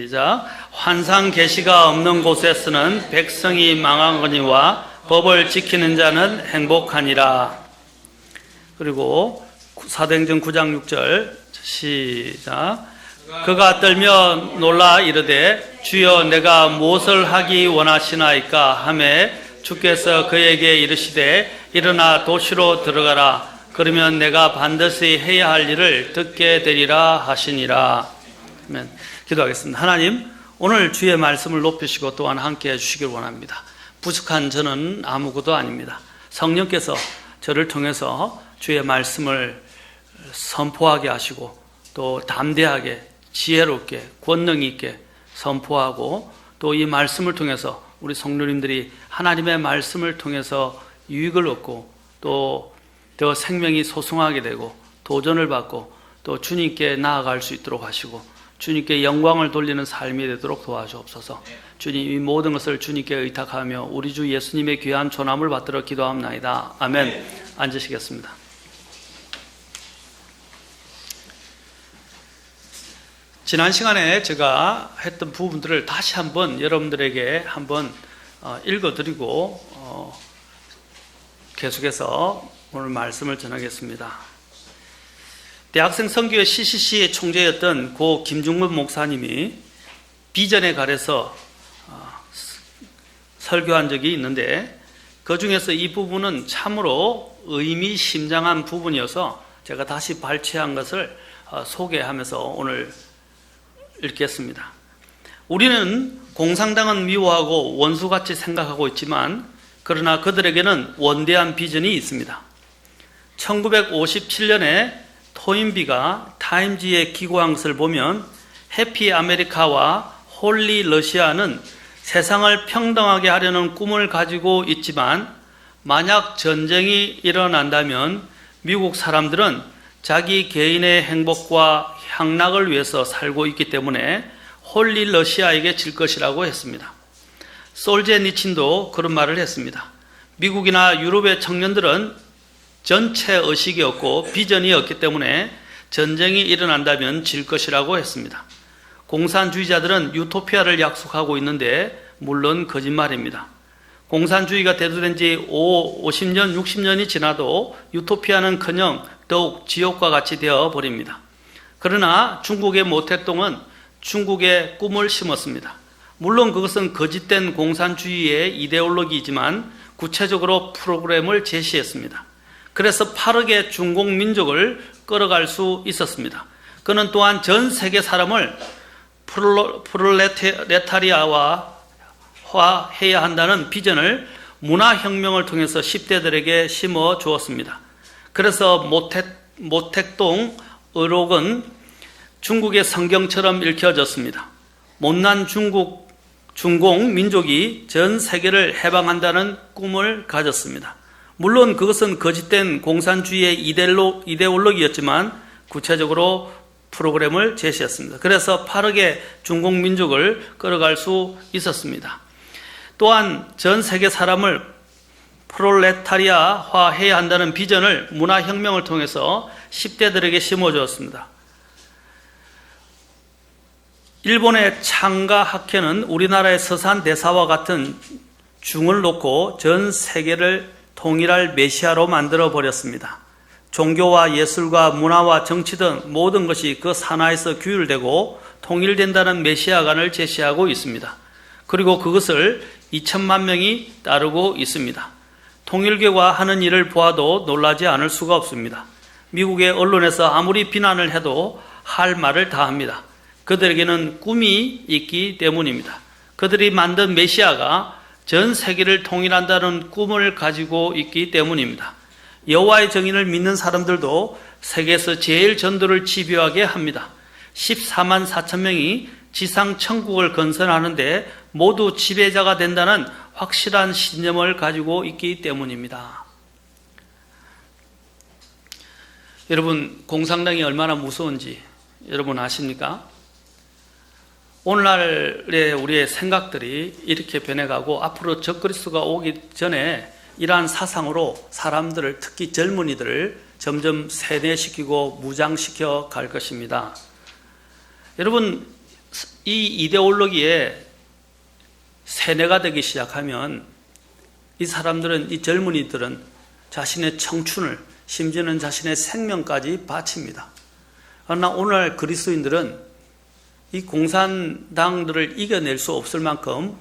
시작. 환상 계시가 없는 곳에서는 백성이 망하거니와 법을 지키는 자는 행복하니라. 그리고 사도행전 9장 6절 시작. 그가 떨며 놀라 이르되 주여 내가 무엇을 하기 원하시나이까 하매 주께서 그에게 이르시되 일어나 도시로 들어가라. 그러면 내가 반드시 해야 할 일을 듣게 되리라 하시니라. 아멘. 기도하겠습니다. 하나님, 오늘 주의 말씀을 높이시고 또한 함께 해주시길 원합니다. 부족한 저는 아무것도 아닙니다. 성령께서 저를 통해서 주의 말씀을 선포하게 하시고 또 담대하게 지혜롭게 권능 있게 선포하고 또 이 말씀을 통해서 우리 성도님들이 하나님의 말씀을 통해서 유익을 얻고 또 더 생명이 소성하게 되고 도전을 받고 또 주님께 나아갈 수 있도록 하시고 주님께 영광을 돌리는 삶이 되도록 도와주옵소서. 주님, 이 모든 것을 주님께 의탁하며 우리 주 예수님의 귀한 존함을 받들어 기도합나이다. 아멘. 앉으시겠습니다. 지난 시간에 제가 했던 부분들을 다시 한번 여러분들에게 한번 읽어드리고 계속해서 오늘 말씀을 전하겠습니다. 대학생 선교회 CCC의 총재였던 고 김중근 목사님이 비전에 관해서 설교한 적이 있는데 그 중에서 이 부분은 참으로 의미심장한 부분이어서 제가 다시 발췌한 것을 소개하면서 오늘 읽겠습니다. 우리는 공산당은 미워하고 원수같이 생각하고 있지만 그러나 그들에게는 원대한 비전이 있습니다. 1957년에 토인비가 타임지의 기고한 것을 보면 해피 아메리카와 홀리 러시아는 세상을 평등하게 하려는 꿈을 가지고 있지만 만약 전쟁이 일어난다면 미국 사람들은 자기 개인의 행복과 향락을 위해서 살고 있기 때문에 홀리 러시아에게 질 것이라고 했습니다. 솔제니친도 그런 말을 했습니다. 미국이나 유럽의 청년들은 전체 의식이 없고 비전이 없기 때문에 전쟁이 일어난다면 질 것이라고 했습니다. 공산주의자들은 유토피아를 약속하고 있는데 물론 거짓말입니다. 공산주의가 대두된 지 50년, 60년이 지나도 유토피아는커녕 더욱 지옥과 같이 되어버립니다. 그러나 중국의 모택동은 중국의 꿈을 심었습니다. 물론 그것은 거짓된 공산주의의 이데올로기이지만 구체적으로 프로그램을 제시했습니다. 그래서 빠르게 중국 민족을 끌어갈 수 있었습니다. 그는 또한 전 세계 사람을 프롤레타리아화 해야 한다는 비전을 문화혁명을 통해서 10대들에게 심어 주었습니다. 그래서 모택동 의록은 중국의 성경처럼 읽혀졌습니다. 못난 중공 민족이 전 세계를 해방한다는 꿈을 가졌습니다. 물론 그것은 거짓된 공산주의의 이데올로기였지만 구체적으로 프로그램을 제시했습니다. 그래서 빠르게 중국 민족을 끌어갈 수 있었습니다. 또한 전 세계 사람을 프롤레타리아화 해야 한다는 비전을 문화혁명을 통해서 10대들에게 심어주었습니다. 일본의 창가 학회는 우리나라의 서산 대사와 같은 중을 놓고 전 세계를 통일할 메시아로 만들어 버렸습니다. 종교와 예술과 문화와 정치 등 모든 것이 그 산하에서 규율되고 통일된다는 메시아관을 제시하고 있습니다. 그리고 그것을 2천만 명이 따르고 있습니다. 통일교가 하는 일을 보아도 놀라지 않을 수가 없습니다. 미국의 언론에서 아무리 비난을 해도 할 말을 다 합니다. 그들에게는 꿈이 있기 때문입니다. 그들이 만든 메시아가 전 세계를 통일한다는 꿈을 가지고 있기 때문입니다. 여호와의 정의를 믿는 사람들도 세계에서 제일 전도를 집요하게 합니다. 14만 4천 명이 지상 천국을 건설하는데 모두 지배자가 된다는 확실한 신념을 가지고 있기 때문입니다. 여러분, 공산당이 얼마나 무서운지 여러분 아십니까? 오늘날의 우리의 생각들이 이렇게 변해가고 앞으로 적그리스도가 오기 전에 이러한 사상으로 사람들을, 특히 젊은이들을 점점 세뇌시키고 무장시켜 갈 것입니다. 여러분, 이 이데올로기에 세뇌가 되기 시작하면 이 사람들은, 이 젊은이들은 자신의 청춘을, 심지어는 자신의 생명까지 바칩니다. 그러나 오늘 그리스도인들은 이 공산당들을 이겨낼 수 없을 만큼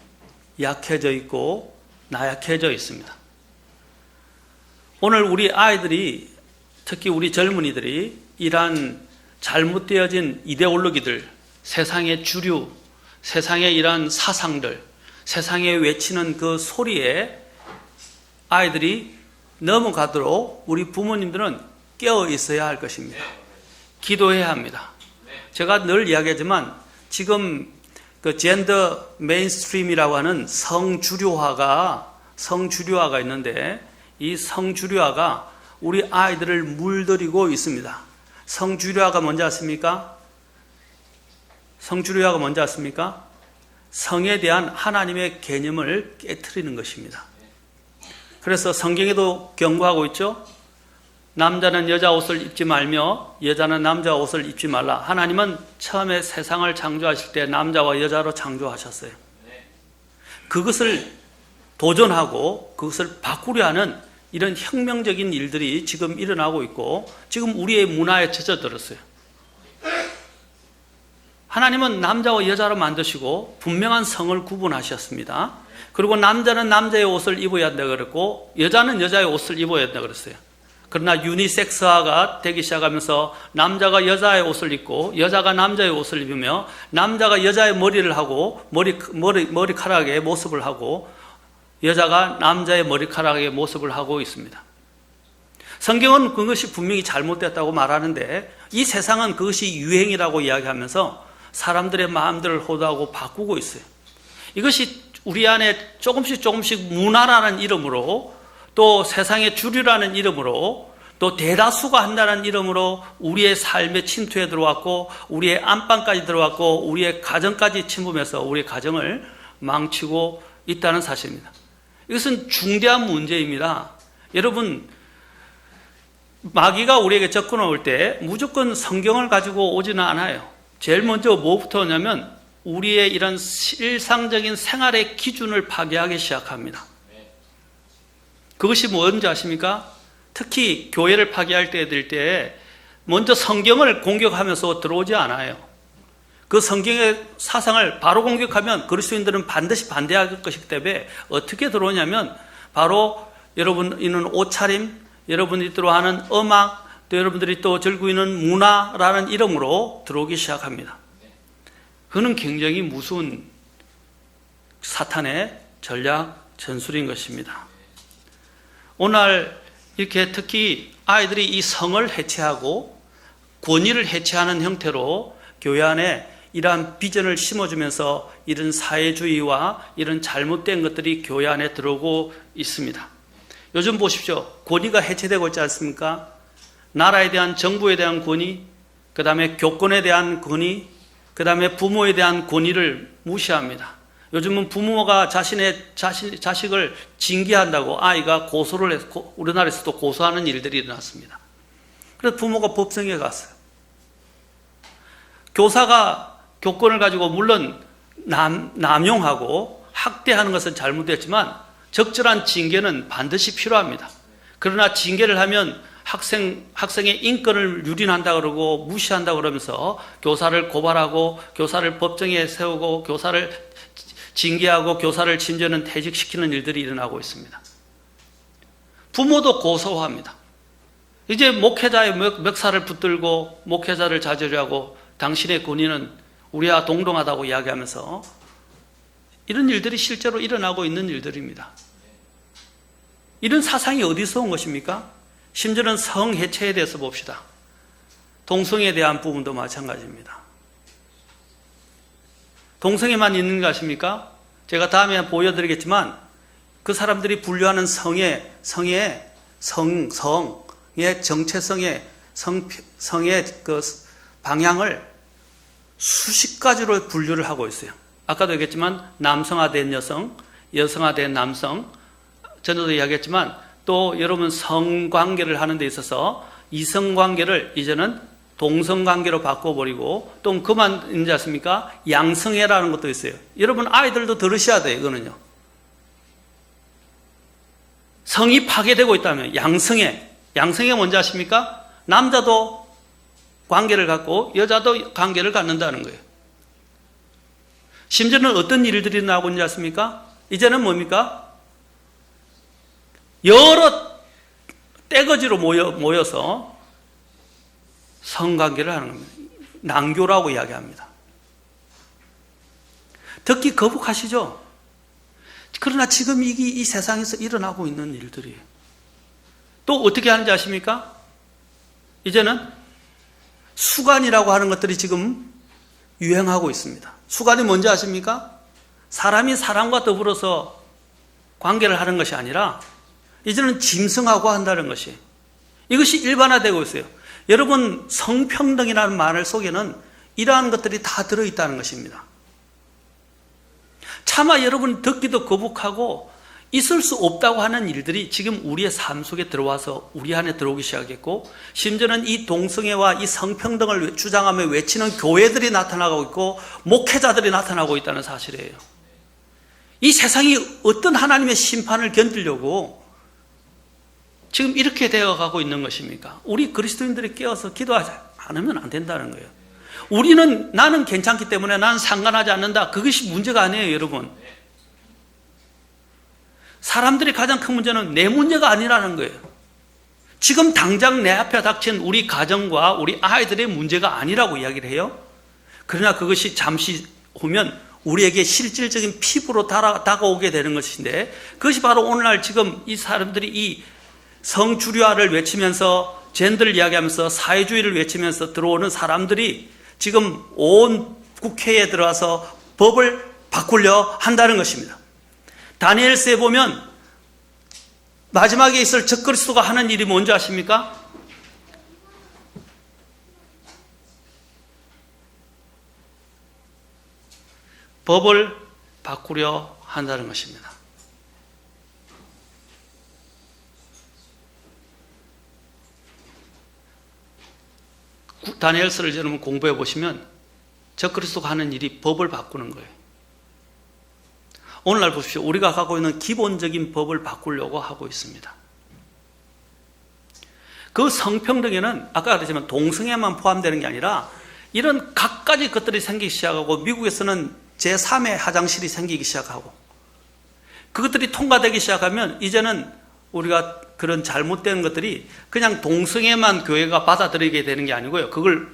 약해져 있고 나약해져 있습니다. 오늘 우리 아이들이, 특히 우리 젊은이들이 이러한 잘못되어진 이데올로기들, 세상의 주류, 세상의 이러한 사상들, 세상에 외치는 그 소리에 아이들이 넘어가도록 우리 부모님들은 깨어 있어야 할 것입니다. 기도해야 합니다. 제가 늘 이야기하지만 지금 그 젠더 메인스트림이라고 하는 성주류화가 있는데, 이 성주류화가 우리 아이들을 물들이고 있습니다. 성주류화가 뭔지 아십니까? 성주류화가 뭔지 아십니까? 성에 대한 하나님의 개념을 깨트리는 것입니다. 그래서 성경에도 경고하고 있죠. 남자는 여자 옷을 입지 말며 여자는 남자 옷을 입지 말라. 하나님은 처음에 세상을 창조하실 때 남자와 여자로 창조하셨어요. 그것을 도전하고 그것을 바꾸려 하는 이런 혁명적인 일들이 지금 일어나고 있고, 지금 우리의 문화에 젖어들었어요. 하나님은 남자와 여자로 만드시고 분명한 성을 구분하셨습니다. 그리고 남자는 남자의 옷을 입어야 한다고 그랬고 여자는 여자의 옷을 입어야 한다고 그랬어요. 그러나 유니섹스화가 되기 시작하면서 남자가 여자의 옷을 입고 여자가 남자의 옷을 입으며 남자가 여자의 머리를 하고 머리카락의 모습을 하고 여자가 남자의 머리카락의 모습을 하고 있습니다. 성경은 그것이 분명히 잘못됐다고 말하는데 이 세상은 그것이 유행이라고 이야기하면서 사람들의 마음들을 호도하고 바꾸고 있어요. 이것이 우리 안에 조금씩 문화라는 이름으로, 또 세상의 주류라는 이름으로, 또 대다수가 한다는 이름으로 우리의 삶에 침투해 들어왔고 우리의 안방까지 들어왔고 우리의 가정까지 침범해서 우리의 가정을 망치고 있다는 사실입니다. 이것은 중대한 문제입니다. 여러분, 마귀가 우리에게 접근해 올 때 무조건 성경을 가지고 오지는 않아요. 제일 먼저 뭐부터 오냐면 우리의 이런 일상적인 생활의 기준을 파괴하기 시작합니다. 그것이 뭔지 아십니까? 특히 교회를 파괴할 때 먼저 성경을 공격하면서 들어오지 않아요. 그 성경의 사상을 바로 공격하면 그리스도인들은 반드시 반대할 것이기 때문에 어떻게 들어오냐면 바로 여러분이는 옷차림, 여러분들이 들어하는 음악, 또 여러분들이 또 즐기고 있는 문화라는 이름으로 들어오기 시작합니다. 그는 굉장히 무서운 사탄의 전략 전술인 것입니다. 오늘 이렇게 특히 아이들이 이 성을 해체하고 권위를 해체하는 형태로 교회 안에 이러한 비전을 심어주면서 이런 사회주의와 이런 잘못된 것들이 교회 안에 들어오고 있습니다. 요즘 보십시오. 권위가 해체되고 있지 않습니까? 나라에 대한, 정부에 대한 권위, 그 다음에 교권에 대한 권위, 그 다음에 부모에 대한 권위를 무시합니다. 요즘은 부모가 자식을 징계한다고 아이가 고소를 해서, 우리나라에서도 고소하는 일들이 일어났습니다. 그래서 부모가 법정에 갔어요. 교사가 교권을 가지고 물론 남용하고 학대하는 것은 잘못됐지만 적절한 징계는 반드시 필요합니다. 그러나 징계를 하면 학생의 인권을 유린한다 그러고 무시한다 그러면서 교사를 고발하고 교사를 법정에 세우고 교사를 징계하고 교사를 심지어는 퇴직시키는 일들이 일어나고 있습니다. 부모도 고소합니다. 이제 목회자의 멱살을 붙들고 목회자를 자제하고 당신의 권위는 우리와 동등하다고 이야기하면서 이런 일들이 실제로 일어나고 있는 일들입니다. 이런 사상이 어디서 온 것입니까? 심지어는 성해체에 대해서 봅시다. 동성애에 대한 부분도 마찬가지입니다. 동성애만 있는 거 아십니까? 제가 다음에 보여드리겠지만 그 사람들이 분류하는 성의 정체성의 성의 그 방향을 수십 가지로 분류를 하고 있어요. 아까도 얘기했지만 남성화된 여성, 여성화된 남성, 전에도 이야기했지만 또 여러분 성관계를 하는 데 있어서 이성관계를 이제는 동성관계로 바꿔버리고 또 그만 있지 않습니까? 양성애라는 것도 있어요. 여러분 아이들도 들으셔야 돼요. 이거는요. 성이 파괴되고 있다면 양성애. 양성애 뭔지 아십니까? 남자도 관계를 갖고 여자도 관계를 갖는다는 거예요. 심지어는 어떤 일들이 나오고 있는지 아십니까? 이제는 뭡니까? 여러 떼거지로 모여서 성관계를 하는 겁니다. 난교라고 이야기합니다. 듣기 거북하시죠? 그러나 지금 이 세상에서 일어나고 있는 일들이에요. 또 어떻게 하는지 아십니까? 이제는 수간이라고 하는 것들이 지금 유행하고 있습니다. 수간이 뭔지 아십니까? 사람이 사람과 더불어서 관계를 하는 것이 아니라 이제는 짐승하고 한다는 것이, 이것이 일반화되고 있어요. 여러분, 성평등이라는 말 속에는 이러한 것들이 다 들어있다는 것입니다. 차마 여러분 듣기도 거북하고 있을 수 없다고 하는 일들이 지금 우리의 삶 속에 들어와서 우리 안에 들어오기 시작했고, 심지어는 이 동성애와 이 성평등을 주장하며 외치는 교회들이 나타나고 있고 목회자들이 나타나고 있다는 사실이에요. 이 세상이 어떤 하나님의 심판을 견디려고 지금 이렇게 되어가고 있는 것입니까? 우리 그리스도인들이 깨어서 기도하지 않으면 안 된다는 거예요. 우리는 나는 괜찮기 때문에 나는 상관하지 않는다. 그것이 문제가 아니에요, 여러분. 사람들이 가장 큰 문제는 내 문제가 아니라는 거예요. 지금 당장 내 앞에 닥친 우리 가정과 우리 아이들의 문제가 아니라고 이야기를 해요. 그러나 그것이 잠시 후면 우리에게 실질적인 피부로 다가오게 되는 것인데, 그것이 바로 오늘날 지금 이 사람들이 이 성주류화를 외치면서 젠더를 이야기하면서 사회주의를 외치면서 들어오는 사람들이 지금 온 국회에 들어와서 법을 바꾸려 한다는 것입니다. 다니엘서에 보면 마지막에 있을 적그리스도가 하는 일이 뭔지 아십니까? 법을 바꾸려 한다는 것입니다. 다니엘서를 여러분 공부해 보시면 적그리스도가 하는 일이 법을 바꾸는 거예요. 오늘날 보십시오. 우리가 갖고 있는 기본적인 법을 바꾸려고 하고 있습니다. 그 성평등에는 아까 그랬지만 동성애만 포함되는 게 아니라 이런 갖가지 것들이 생기기 시작하고, 미국에서는 제3의 화장실이 생기기 시작하고, 그것들이 통과되기 시작하면 이제는 우리가 그런 잘못된 것들이 그냥 동성애만 교회가 받아들이게 되는 게 아니고요. 그걸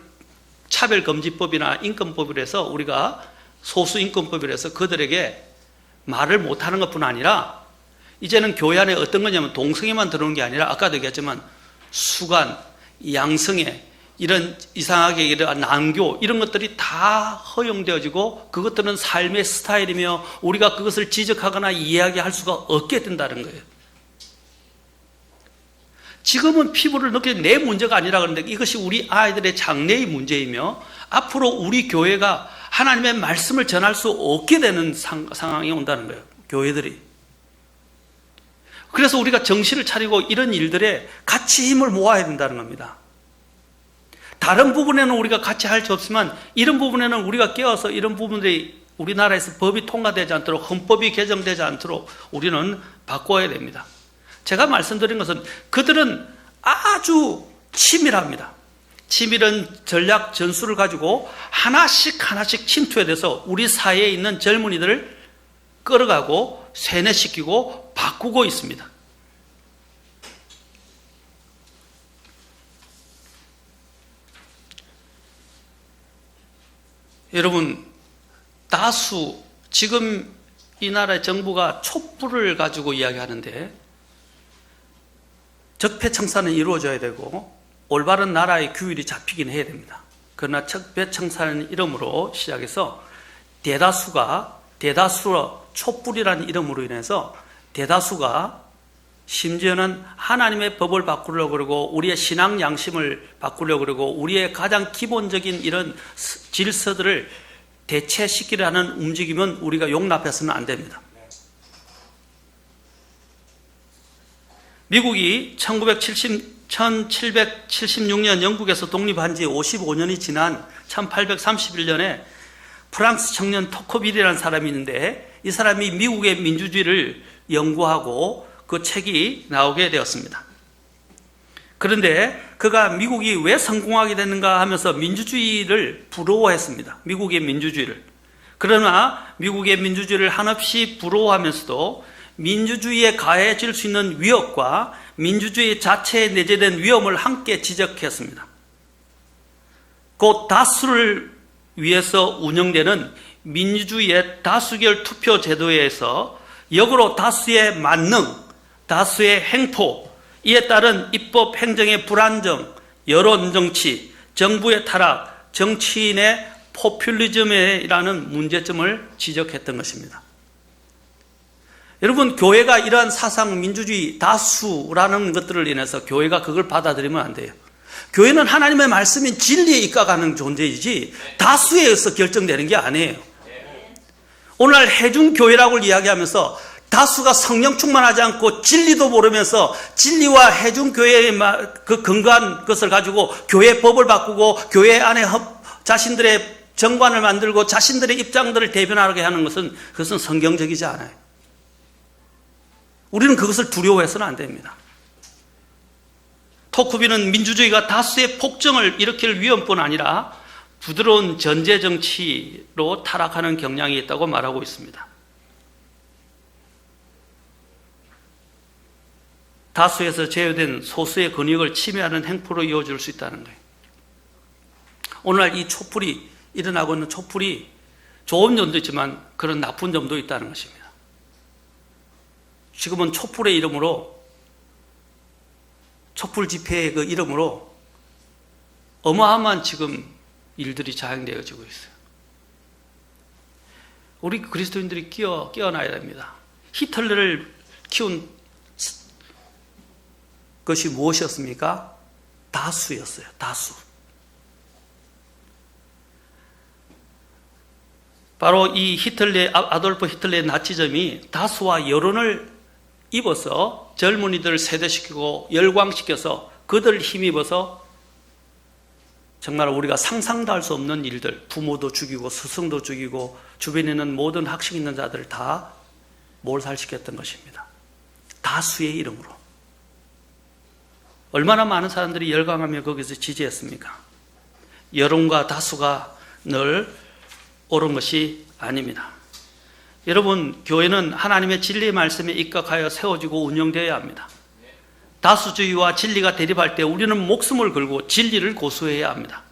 차별금지법이나 인권법으로 해서 우리가 소수인권법으로 해서 그들에게 말을 못하는 것뿐 아니라 이제는 교회 안에 어떤 거냐면 동성애만 들어오는 게 아니라 아까도 얘기했지만 수간, 양성애, 이런 이상하게 이런 난교 이런 것들이 다 허용되어지고 그것들은 삶의 스타일이며 우리가 그것을 지적하거나 이야기할 수가 없게 된다는 거예요. 지금은 피부를 느끼는 내 문제가 아니라 그러는데 이것이 우리 아이들의 장래의 문제이며 앞으로 우리 교회가 하나님의 말씀을 전할 수 없게 되는 상황이 온다는 거예요. 교회들이. 그래서 우리가 정신을 차리고 이런 일들에 같이 힘을 모아야 된다는 겁니다. 다른 부분에는 우리가 같이 할 수 없지만 이런 부분에는 우리가 깨어서 이런 부분들이 우리나라에서 법이 통과되지 않도록, 헌법이 개정되지 않도록 우리는 바꿔야 됩니다. 제가 말씀드린 것은 그들은 아주 치밀합니다. 치밀한 전략 전술을 가지고 하나씩 침투해 돼서 우리 사회에 있는 젊은이들을 끌어가고 세뇌시키고 바꾸고 있습니다. 여러분, 다수 지금 이 나라의 정부가 촛불을 가지고 이야기하는데 적폐청산은 이루어져야 되고 올바른 나라의 규율이 잡히긴 해야 됩니다. 그러나 적폐청산은 이름으로 시작해서 대다수로 촛불이라는 이름으로 인해서 대다수가 심지어는 하나님의 법을 바꾸려고 그러고 우리의 신앙 양심을 바꾸려고 그러고 우리의 가장 기본적인 이런 질서들을 대체시키려 하는 움직임은 우리가 용납해서는 안 됩니다. 미국이 1776년 영국에서 독립한 지 55년이 지난 1831년에 프랑스 청년 토커빌이라는 사람이 있는데 이 사람이 미국의 민주주의를 연구하고 그 책이 나오게 되었습니다. 그런데 그가 미국이 왜 성공하게 됐는가 하면서 민주주의를 부러워했습니다. 미국의 민주주의를. 그러나 미국의 민주주의를 한없이 부러워하면서도 민주주의에 가해질 수 있는 위협과 민주주의 자체에 내재된 위험을 함께 지적했습니다. 곧 다수를 위해서 운영되는 민주주의의 다수결 투표 제도에서 역으로 다수의 만능, 다수의 행포, 이에 따른 입법 행정의 불안정, 여론 정치, 정부의 타락, 정치인의 포퓰리즘이라는 문제점을 지적했던 것입니다. 여러분, 교회가 이러한 사상 민주주의 다수라는 것들을 인해서 교회가 그걸 받아들이면 안 돼요. 교회는 하나님의 말씀인 진리에 입각하는 존재이지 다수에 의해서 결정되는 게 아니에요. 오늘날 해중교회라고 이야기하면서 다수가 성령 충만하지 않고 진리도 모르면서 진리와 해중교회의 그 근거한 것을 가지고 교회 법을 바꾸고 교회 안에 자신들의 정관을 만들고 자신들의 입장들을 대변하게 하는 것은 그것은 성경적이지 않아요. 우리는 그것을 두려워해서는 안 됩니다. 토크빌은 민주주의가 다수의 폭정을 일으킬 위험뿐 아니라 부드러운 전제 정치로 타락하는 경향이 있다고 말하고 있습니다. 다수에서 제외된 소수의 권익을 침해하는 행포로 이어질 수 있다는 거예요. 오늘날 이 촛불이 일어나고 있는 촛불이 좋은 점도 있지만 그런 나쁜 점도 있다는 것입니다. 지금은 촛불의 이름으로, 촛불 집회의 그 이름으로 어마어마한 지금 일들이 자행되어지고 있어요. 우리 그리스도인들이 깨어나야 됩니다. 히틀러를 키운 것이 무엇이었습니까? 다수였어요. 다수. 바로 이 아돌프 히틀러의 나치즘이 다수와 여론을 입어서 젊은이들을 세대시키고 열광시켜서 그들을 힘입어서 정말 우리가 상상도 할 수 없는 일들, 부모도 죽이고 스승도 죽이고 주변에 있는 모든 학식 있는 자들을 다 몰살시켰던 것입니다. 다수의 이름으로. 얼마나 많은 사람들이 열광하며 거기서 지지했습니까? 여론과 다수가 늘 옳은 것이 아닙니다. 여러분, 교회는 하나님의 진리의 말씀에 입각하여 세워지고 운영되어야 합니다. 다수주의와 진리가 대립할 때 우리는 목숨을 걸고 진리를 고수해야 합니다.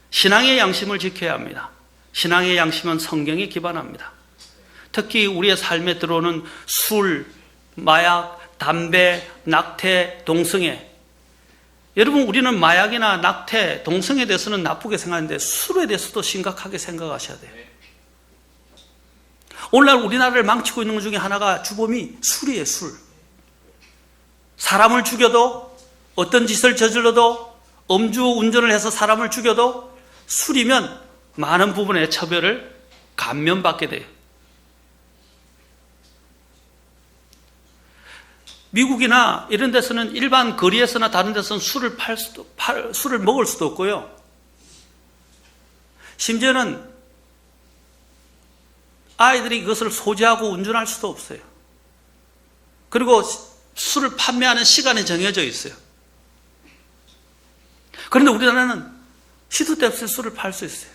신앙의 양심을 지켜야 합니다. 신앙의 양심은 성경에 기반합니다. 특히 우리의 삶에 들어오는 술, 마약, 담배, 낙태, 동성애. 여러분, 우리는 마약이나 낙태, 동성애에 대해서는 나쁘게 생각하는데 술에 대해서도 심각하게 생각하셔야 돼요. 오늘날 우리나라를 망치고 있는 것 중에 하나가 주범이 술이에요. 술. 사람을 죽여도, 어떤 짓을 저질러도, 음주운전을 해서 사람을 죽여도 술이면 많은 부분의 처벌을 감면받게 돼요. 미국이나 이런 데서는 일반 거리에서나 다른 데서는 술을 먹을 수도 없고요. 심지어는 아이들이 그것을 소지하고 운전할 수도 없어요. 그리고 술을 판매하는 시간이 정해져 있어요. 그런데 우리나라는 시도 때 없이 술을 팔 수 있어요.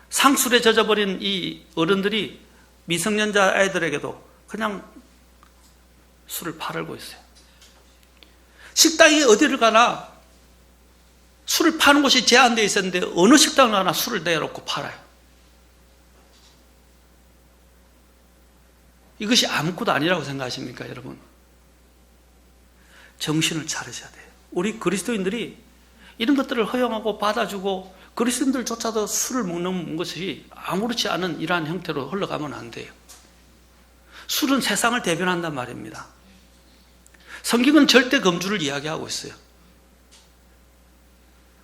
상술에 젖어버린 이 어른들이 미성년자 아이들에게도 그냥 술을 팔고 있어요. 식당이 어디를 가나 술을 파는 곳이 제한되어 있었는데 어느 식당을 가나 술을 내놓고 팔아요. 이것이 아무것도 아니라고 생각하십니까, 여러분? 정신을 차리셔야 돼요. 우리 그리스도인들이 이런 것들을 허용하고 받아주고 그리스도인들조차도 술을 먹는 것이 아무렇지 않은 이러한 형태로 흘러가면 안 돼요. 술은 세상을 대변한단 말입니다. 성경은 절대 금주를 이야기하고 있어요.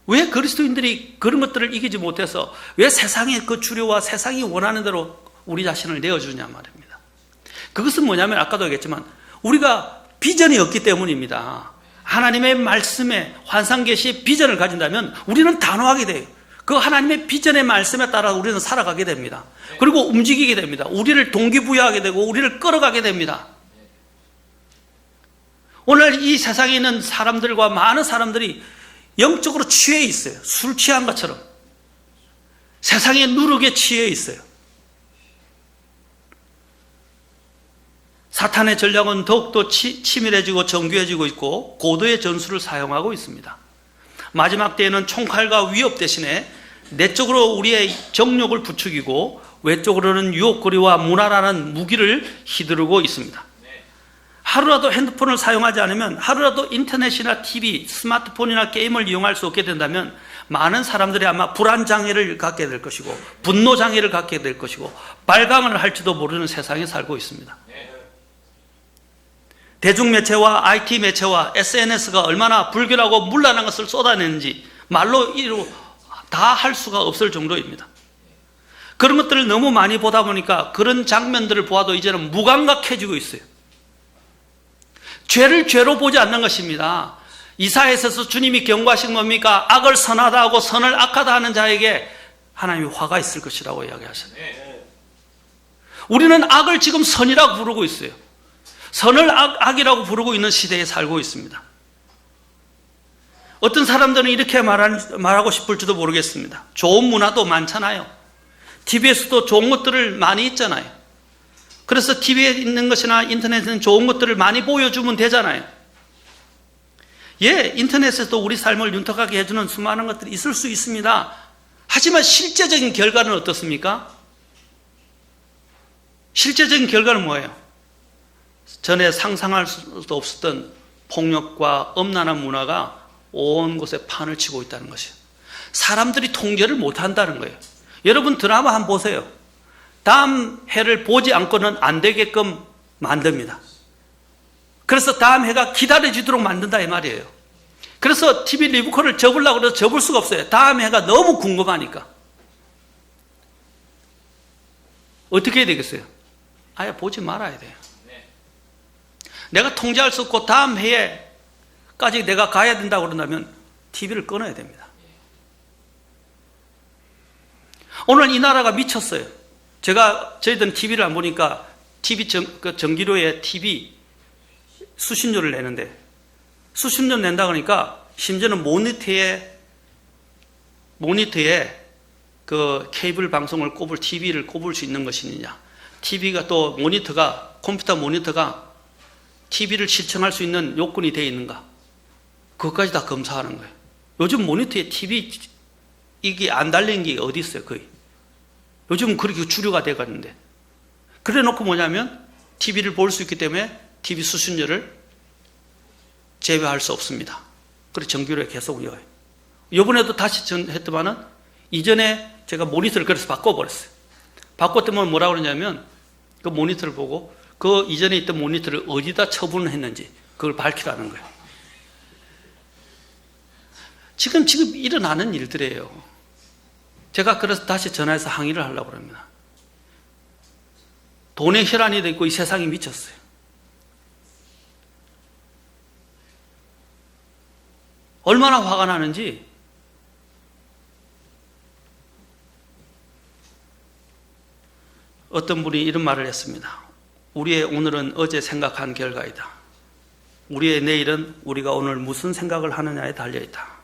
왜 그리스도인들이 그런 것들을 이기지 못해서 왜 세상의 그 주류와 세상이 원하는 대로 우리 자신을 내어주냐 말입니다. 그것은 뭐냐면 아까도 얘기했지만 우리가 비전이 없기 때문입니다. 하나님의 말씀에 환상계시의 비전을 가진다면 우리는 단호하게 돼요. 그 하나님의 비전의 말씀에 따라 우리는 살아가게 됩니다. 그리고 움직이게 됩니다. 우리를 동기부여하게 되고 우리를 끌어가게 됩니다. 오늘 이 세상에 있는 사람들과 많은 사람들이 영적으로 취해 있어요. 술 취한 것처럼. 세상의 누룩에 취해 있어요. 사탄의 전략은 더욱더 치밀해지고 정교해지고 있고 고도의 전술을 사용하고 있습니다. 마지막 때에는 총칼과 위협 대신에 내적으로 우리의 정욕을 부추기고 외적으로는 유혹거리와 문화라는 무기를 휘두르고 있습니다. 하루라도 핸드폰을 사용하지 않으면, 하루라도 인터넷이나 TV, 스마트폰이나 게임을 이용할 수 없게 된다면 많은 사람들이 아마 불안장애를 갖게 될 것이고 분노장애를 갖게 될 것이고 발광을 할지도 모르는 세상에 살고 있습니다. 대중매체와 IT 매체와 SNS가 얼마나 불결하고 문란한 것을 쏟아내는지 말로 다 할 수가 없을 정도입니다. 그런 것들을 너무 많이 보다 보니까 그런 장면들을 보아도 이제는 무감각해지고 있어요. 죄를 죄로 보지 않는 것입니다. 이사야서에서 주님이 경고하신 뭡니까? 악을 선하다 하고 선을 악하다 하는 자에게 하나님이 화가 있을 것이라고 이야기하셨어요. 우리는 악을 지금 선이라고 부르고 있어요. 선을 악이라고 부르고 있는 시대에 살고 있습니다. 어떤 사람들은 이렇게 말하고 싶을지도 모르겠습니다. 좋은 문화도 많잖아요. TV에서도 좋은 것들을 많이 있잖아요. 그래서 TV에 있는 것이나 인터넷에 있는 좋은 것들을 많이 보여주면 되잖아요. 예, 인터넷에서도 우리 삶을 윤택하게 해주는 수많은 것들이 있을 수 있습니다. 하지만 실제적인 결과는 어떻습니까? 실제적인 결과는 뭐예요? 전에 상상할 수도 없었던 폭력과 엄란한 문화가 온 곳에 판을 치고 있다는 것이에요. 사람들이 통제를 못한다는 거예요. 여러분 드라마 한번 보세요. 다음 해를 보지 않고는 안 되게끔 만듭니다. 그래서 다음 해가 기다려지도록 만든다 이 말이에요. 그래서 TV 리모컨을 접으려고 해서 접을 수가 없어요. 다음 해가 너무 궁금하니까. 어떻게 해야 되겠어요? 아예 보지 말아야 돼요. 내가 통제할 수 없고 다음 해에까지 내가 가야 된다고 그런다면 TV를 끊어야 됩니다. 오늘 이 나라가 미쳤어요. 저희들은 TV를 안 보니까 TV 전기료에 TV 수신료를 내는데, 수신료 낸다 그러니까 심지어는 모니터에 그 케이블 방송을 TV를 꼽을 수 있는 것이느냐, TV가 또 컴퓨터 모니터가 TV를 시청할 수 있는 요건이 되어 있는가, 그것까지 다 검사하는 거예요. 요즘 모니터에 TV 이게 안 달린 게 어디 있어요? 거의 요즘 그렇게 주류가 돼가는데, 그래 놓고 뭐냐면 TV를 볼 수 있기 때문에 TV 수신료를 제외할 수 없습니다. 그래서 전기료에 계속 이어요. 이번에도 다시 했더만은 이전에 제가 모니터를 그래서 바꿔버렸어요. 바꿨더니 뭐라고 그러냐면 그 모니터를 보고 그 이전에 있던 모니터를 어디다 처분을 했는지 그걸 밝히라는 거예요. 지금 일어나는 일들이에요. 제가 그래서 다시 전화해서 항의를 하려고 합니다. 돈의 혈안이 되고 이 세상이 미쳤어요. 얼마나 화가 나는지. 어떤 분이 이런 말을 했습니다. 우리의 오늘은 어제 생각한 결과이다. 우리의 내일은 우리가 오늘 무슨 생각을 하느냐에 달려있다.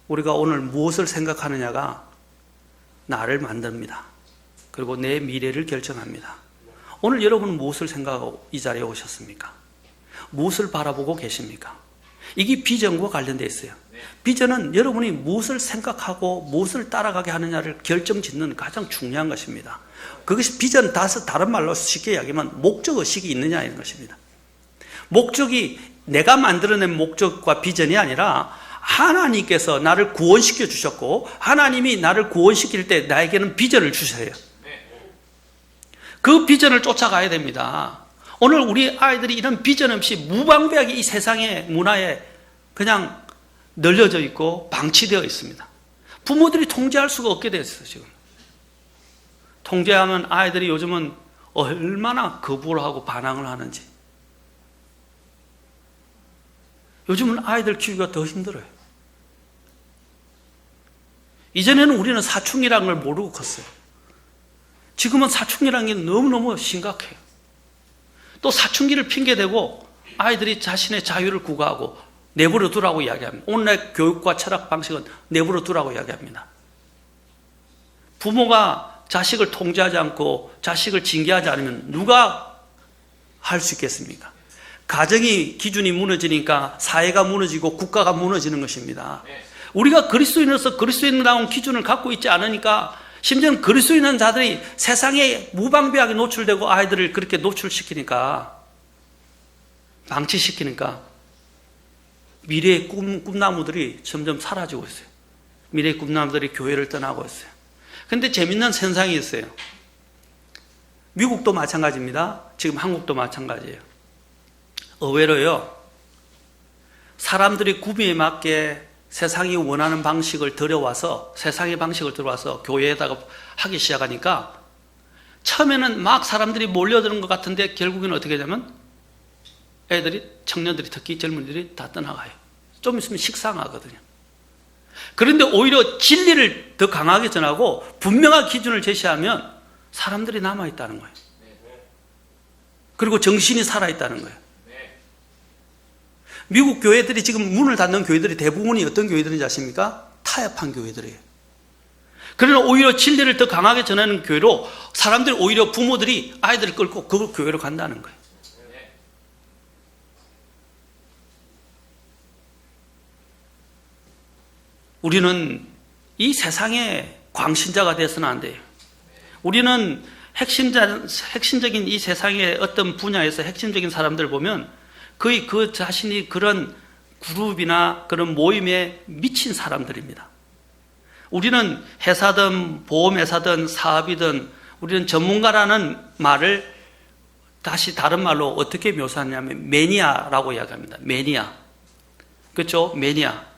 우리가 오늘 무엇을 생각하느냐가 나를 만듭니다. 그리고 내 미래를 결정합니다. 오늘 여러분은 무엇을 생각하고 이 자리에 오셨습니까? 무엇을 바라보고 계십니까? 이게 비전과 관련되어 있어요. 비전은 여러분이 무엇을 생각하고 무엇을 따라가게 하느냐를 결정짓는 가장 중요한 것입니다. 그것이 비전, 다른 말로 쉽게 이야기하면 목적의식이 있느냐 이런 것입니다. 목적이 내가 만들어낸 목적과 비전이 아니라 하나님께서 나를 구원시켜 주셨고 하나님이 나를 구원시킬 때 나에게는 비전을 주셔요. 그 비전을 쫓아가야 됩니다. 오늘 우리 아이들이 이런 비전 없이 무방비하게 이 세상의 문화에 그냥 널려져 있고 방치되어 있습니다. 부모들이 통제할 수가 없게 됐어요. 지금 통제하면 아이들이 요즘은 얼마나 거부를 하고 반항을 하는지. 요즘은 아이들 키우기가 더 힘들어요. 이전에는 우리는 사춘기라는 걸 모르고 컸어요. 지금은 사춘기라는 게 너무너무 심각해요. 또 사춘기를 핑계대고 아이들이 자신의 자유를 구가하고 내버려 두라고 이야기합니다. 오늘날 교육과 철학 방식은 내버려 두라고 이야기합니다. 부모가 자식을 통제하지 않고 자식을 징계하지 않으면 누가 할 수 있겠습니까? 가정이 기준이 무너지니까 사회가 무너지고 국가가 무너지는 것입니다. 우리가 그리스도인으로서 그리스도인다운 기준을 갖고 있지 않으니까 심지어는 그리스도인 자들이 세상에 무방비하게 노출되고 아이들을 그렇게 노출시키니까 방치시키니까 미래의 꿈나무들이 점점 사라지고 있어요. 미래의 꿈나무들이 교회를 떠나고 있어요. 그런데 재밌는 현상이 있어요. 미국도 마찬가지입니다. 지금 한국도 마찬가지예요. 의외로요, 사람들이 구미에 맞게 세상이 원하는 방식을 들여와서 세상의 방식을 들어와서 교회에다가 하기 시작하니까 처음에는 막 사람들이 몰려드는 것 같은데 결국에는 어떻게 되냐면 애들이, 청년들이, 특히 젊은이들이 다 떠나가요. 좀 있으면 식상하거든요. 그런데 오히려 진리를 더 강하게 전하고 분명한 기준을 제시하면 사람들이 남아있다는 거예요. 그리고 정신이 살아있다는 거예요. 미국 교회들이 지금 문을 닫는 교회들이 대부분이 어떤 교회들인지 아십니까? 타협한 교회들이에요. 그러나 오히려 진리를 더 강하게 전하는 교회로 사람들이 오히려 부모들이 아이들을 끌고 그 교회로 간다는 거예요. 우리는 이 세상의 광신자가 되어서는 안 돼요. 우리는 핵심적인 이 세상의 어떤 분야에서 핵심적인 사람들을 보면 거의 그 자신이 그런 그룹이나 그런 모임에 미친 사람들입니다. 우리는 회사든 보험회사든 사업이든 우리는 전문가라는 말을 다시 다른 말로 어떻게 묘사하냐면 매니아라고 이야기합니다. 매니아. 그렇죠? 매니아.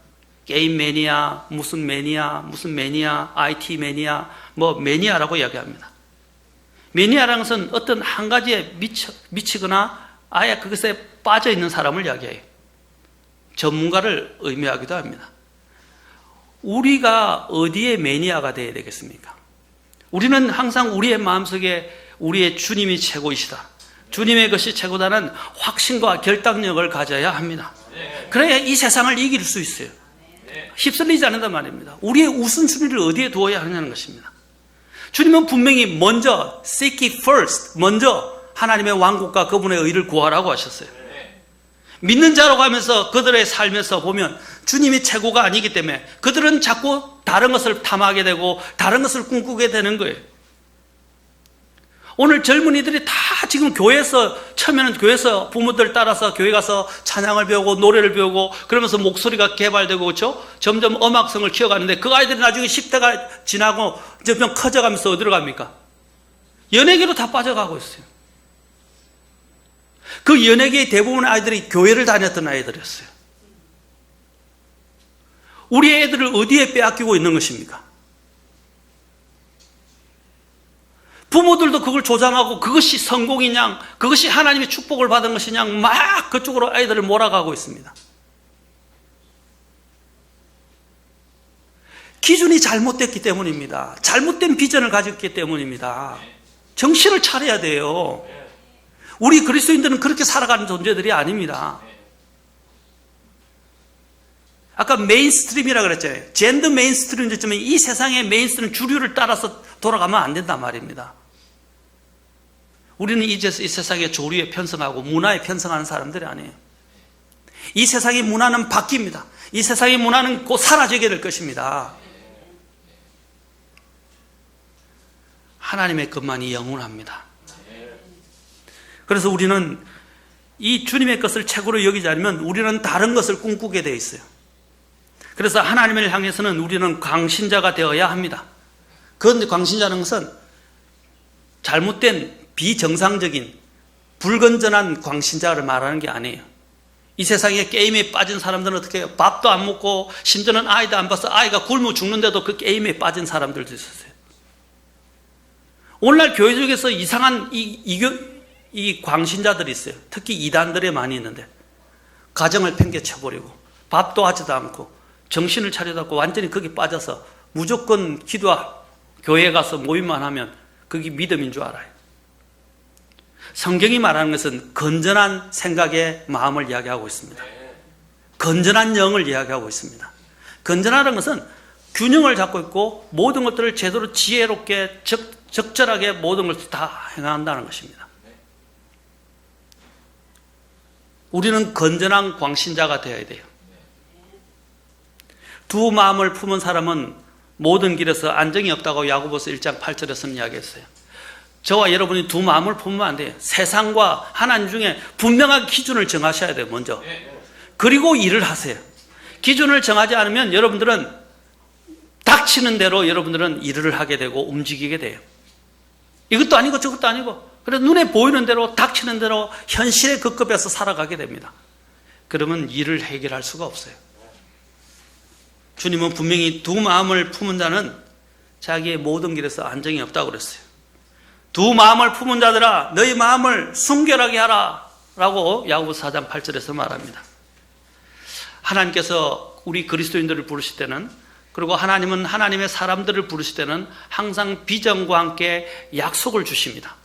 게임 매니아, 무슨 매니아, IT 매니아, 뭐 매니아라고 이야기합니다. 매니아라는 것은 어떤 한 가지에 미치거나 아예 그것에 빠져 있는 사람을 이야기해요. 전문가를 의미하기도 합니다. 우리가 어디에 매니아가 되어야 되겠습니까? 우리는 항상 우리의 마음속에 우리의 주님이 최고이시다, 주님의 것이 최고다는 확신과 결단력을 가져야 합니다. 그래야 이 세상을 이길 수 있어요. 휩쓸리지 않는단 말입니다. 우리의 우선순위를 어디에 두어야 하냐는 것입니다. 주님은 분명히 먼저 seek it first, 먼저 하나님의 왕국과 그분의 의를 구하라고 하셨어요. 믿는 자라고 하면서 그들의 삶에서 보면 주님이 최고가 아니기 때문에 그들은 자꾸 다른 것을 탐하게 되고 다른 것을 꿈꾸게 되는 거예요. 오늘 젊은이들이 다 지금 교회에서, 처음에는 교회에서 부모들 따라서 교회 가서 찬양을 배우고 노래를 배우고 그러면서 목소리가 개발되고 그렇죠? 점점 음악성을 키워가는데 그 아이들이 나중에 10대가 지나고 점점 커져가면서 어디로 갑니까? 연예계로 다 빠져가고 있어요. 그 연예계의 대부분의 아이들이 교회를 다녔던 아이들이었어요. 우리 애들을 어디에 빼앗기고 있는 것입니까? 부모들도 그걸 조장하고 그것이 성공이냐, 그것이 하나님의 축복을 받은 것이냐 막 그쪽으로 아이들을 몰아가고 있습니다. 기준이 잘못됐기 때문입니다. 잘못된 비전을 가졌기 때문입니다. 정신을 차려야 돼요. 우리 그리스도인들은 그렇게 살아가는 존재들이 아닙니다. 아까 메인스트림이라고 그랬잖아요. 젠더 메인스트림이지만 이 세상의 메인스트림 주류를 따라서 돌아가면 안 된단 말입니다. 우리는 이제 이 세상의 조류에 편성하고 문화에 편성하는 사람들이 아니에요. 이 세상의 문화는 바뀝니다. 이 세상의 문화는 곧 사라지게 될 것입니다. 하나님의 것만이 영원합니다. 그래서 우리는 이 주님의 것을 최고로 여기지 않으면 우리는 다른 것을 꿈꾸게 되어 있어요. 그래서 하나님을 향해서는 우리는 광신자가 되어야 합니다. 그런데 광신자는 것은 잘못된 비정상적인 불건전한 광신자를 말하는 게 아니에요. 이 세상에 게임에 빠진 사람들은 어떻게 해요? 밥도 안 먹고 심지어는 아이도 안 봐서 아이가 굶어 죽는데도 그 게임에 빠진 사람들도 있었어요. 오늘날 교회 속에서 이상한 이 광신자들이 있어요. 특히 이단들에 많이 있는데 가정을 팽개쳐버리고 밥도 하지도 않고 정신을 차리도 않고 완전히 거기 빠져서 무조건 교회에 가서 모임만 하면 그게 믿음인 줄 알아요. 성경이 말하는 것은 건전한 생각의 마음을 이야기하고 있습니다. 건전한 영을 이야기하고 있습니다. 건전하다는 것은 균형을 잡고 있고 모든 것들을 제대로 지혜롭게 적절하게 모든 것을 다 행한다는 것입니다. 우리는 건전한 광신자가 되어야 돼요. 두 마음을 품은 사람은 모든 길에서 안정이 없다고 야고보서 1장 8절에서는 이야기했어요. 저와 여러분이 두 마음을 품으면 안 돼요. 세상과 하나님 중에 분명한 기준을 정하셔야 돼요, 먼저. 그리고 일을 하세요. 기준을 정하지 않으면 여러분들은 닥치는 대로 여러분들은 일을 하게 되고 움직이게 돼요. 이것도 아니고 저것도 아니고, 그래서 눈에 보이는 대로 닥치는 대로 현실에 급급해서 살아가게 됩니다. 그러면 일을 해결할 수가 없어요. 주님은 분명히 두 마음을 품은 자는 자기의 모든 길에서 안정이 없다고 그랬어요. 두 마음을 품은 자들아 너희 마음을 순결하게 하라 라고 야고보서 4장 8절에서 말합니다. 하나님께서 우리 그리스도인들을 부르실 때는, 그리고 하나님은 하나님의 사람들을 부르실 때는 항상 비전과 함께 약속을 주십니다.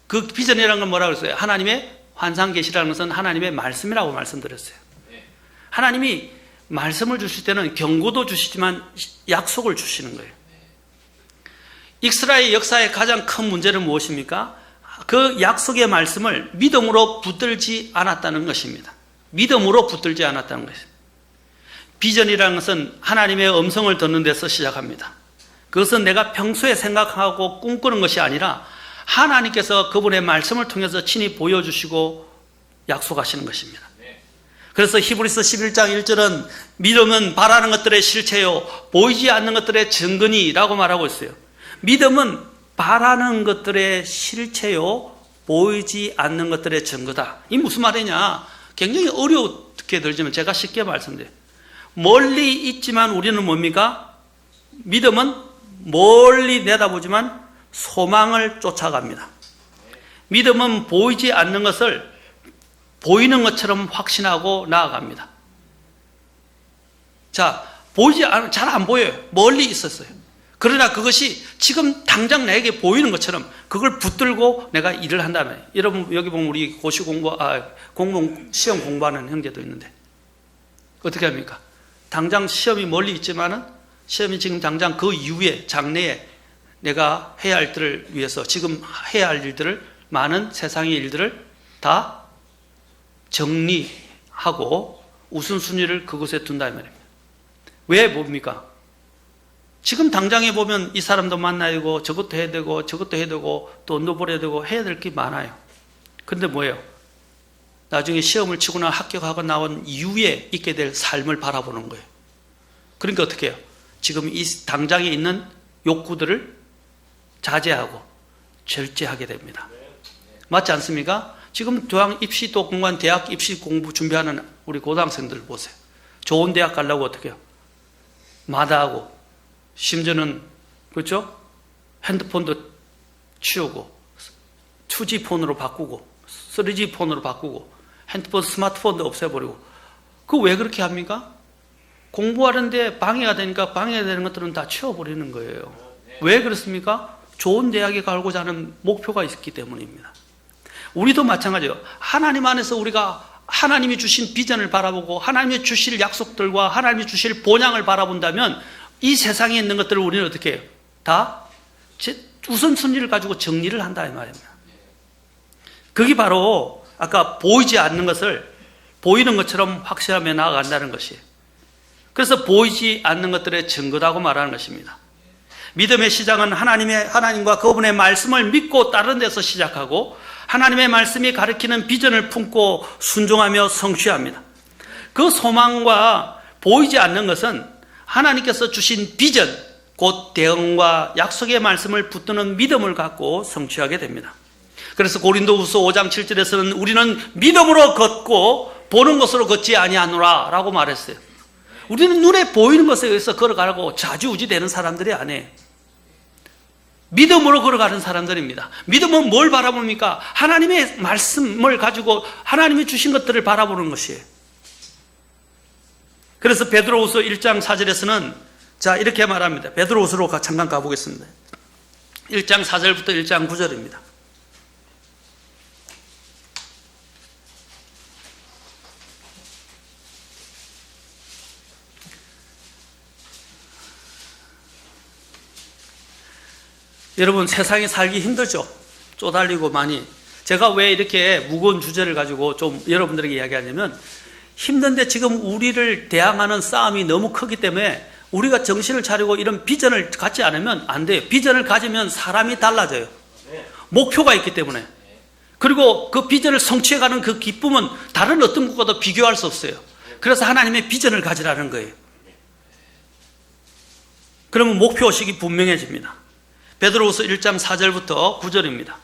그 비전이라는 건 뭐라고 했어요? 하나님의 환상계시라는 것은 하나님의 말씀이라고 말씀드렸어요. 하나님이 말씀을 주실 때는 경고도 주시지만 약속을 주시는 거예요. 이스라엘 역사의 가장 큰 문제는 무엇입니까? 그 약속의 말씀을 믿음으로 붙들지 않았다는 것입니다. 믿음으로 붙들지 않았다는 것입니다. 비전이라는 것은 하나님의 음성을 듣는 데서 시작합니다. 그것은 내가 평소에 생각하고 꿈꾸는 것이 아니라 하나님께서 그분의 말씀을 통해서 친히 보여주시고 약속하시는 것입니다. 그래서 히브리서 11장 1절은 믿음은 바라는 것들의 실체요 보이지 않는 것들의 증거니라고 말하고 있어요. 믿음은 바라는 것들의 실체요 보이지 않는 것들의 증거다. 이 무슨 말이냐? 굉장히 어렵게 들지만 제가 쉽게 말씀드려요. 멀리 있지만 우리는 뭡니까? 믿음은 멀리 내다보지만 소망을 쫓아갑니다. 믿음은 보이지 않는 것을 보이는 것처럼 확신하고 나아갑니다. 자, 잘 안 보여요. 멀리 있었어요. 그러나 그것이 지금 당장 나에게 보이는 것처럼 그걸 붙들고 내가 일을 한다면, 여러분 여기 보면 우리 공무원 시험 공부하는 형제도 있는데 어떻게 합니까? 당장 시험이 멀리 있지만은 시험이 지금 당장 그 이후에 장래에 내가 해야 할 일들을 위해서 지금 해야 할 일들을, 많은 세상의 일들을 다 정리하고 우선순위를 그곳에 둔다 이 말입니다. 왜 뭡니까? 지금 당장에 보면 이 사람도 만나야 되고 저것도 해야 되고 저것도 해야 되고 돈도 벌어야 되고 해야 될 게 많아요. 그런데 뭐예요? 나중에 시험을 치거나 합격하고 나온 이후에 있게 될 삶을 바라보는 거예요. 그러니까 어떻게 해요? 지금 이 당장에 있는 욕구들을 자제하고 절제하게 됩니다. 맞지 않습니까? 지금 입시 또 공부한 대학 입시 공부 준비하는 우리 고등학생들 보세요. 좋은 대학 가려고 어떻게 해요? 마다하고, 심지어는 그렇죠? 핸드폰도 치우고 2G 폰으로 바꾸고 3G 폰으로 바꾸고 핸드폰 스마트폰도 없애버리고. 그거 왜 그렇게 합니까? 공부하는데 방해가 되니까 방해되는 것들은 다 치워버리는 거예요. 왜 그렇습니까? 좋은 대학에 가고자 하는 목표가 있기 때문입니다. 우리도 마찬가지예요. 하나님 안에서 우리가 하나님이 주신 비전을 바라보고 하나님이 주실 약속들과 하나님이 주실 본향을 바라본다면 이 세상에 있는 것들을 우리는 어떻게 해요? 다 우선순위를 가지고 정리를 한다 이 말입니다. 그게 바로 아까 보이지 않는 것을 보이는 것처럼 확신하며 나아간다는 것이에요. 그래서 보이지 않는 것들의 증거다고 말하는 것입니다. 믿음의 시작은 하나님과 그분의 말씀을 믿고 따르는 데서 시작하고 하나님의 말씀이 가리키는 비전을 품고 순종하며 성취합니다. 그 소망과 보이지 않는 것은 하나님께서 주신 비전, 곧 대응과 약속의 말씀을 붙드는 믿음을 갖고 성취하게 됩니다. 그래서 고린도후서 5장 7절에서는 우리는 믿음으로 걷고 보는 것으로 걷지 아니하노라 라고 말했어요. 우리는 눈에 보이는 것에 의해서 걸어가라고 좌지우지 되는 사람들이 아니에요. 믿음으로 걸어가는 사람들입니다. 믿음은 뭘 바라봅니까? 하나님의 말씀을 가지고 하나님이 주신 것들을 바라보는 것이에요. 그래서 베드로후서 1장 4절에서는 자 이렇게 말합니다. 베드로후서로 잠깐 가보겠습니다. 1장 4절부터 1장 9절입니다. 여러분 세상에 살기 힘들죠? 쪼달리고 많이. 제가 왜 이렇게 무거운 주제를 가지고 좀 여러분들에게 이야기하냐면 힘든데 지금 우리를 대항하는 싸움이 너무 크기 때문에 우리가 정신을 차리고 이런 비전을 갖지 않으면 안 돼요. 비전을 가지면 사람이 달라져요. 목표가 있기 때문에. 그리고 그 비전을 성취해가는 그 기쁨은 다른 어떤 것과도 비교할 수 없어요. 그래서 하나님의 비전을 가지라는 거예요. 그러면 목표의식이 분명해집니다. 베드로후서 1장 4절부터 9절입니다.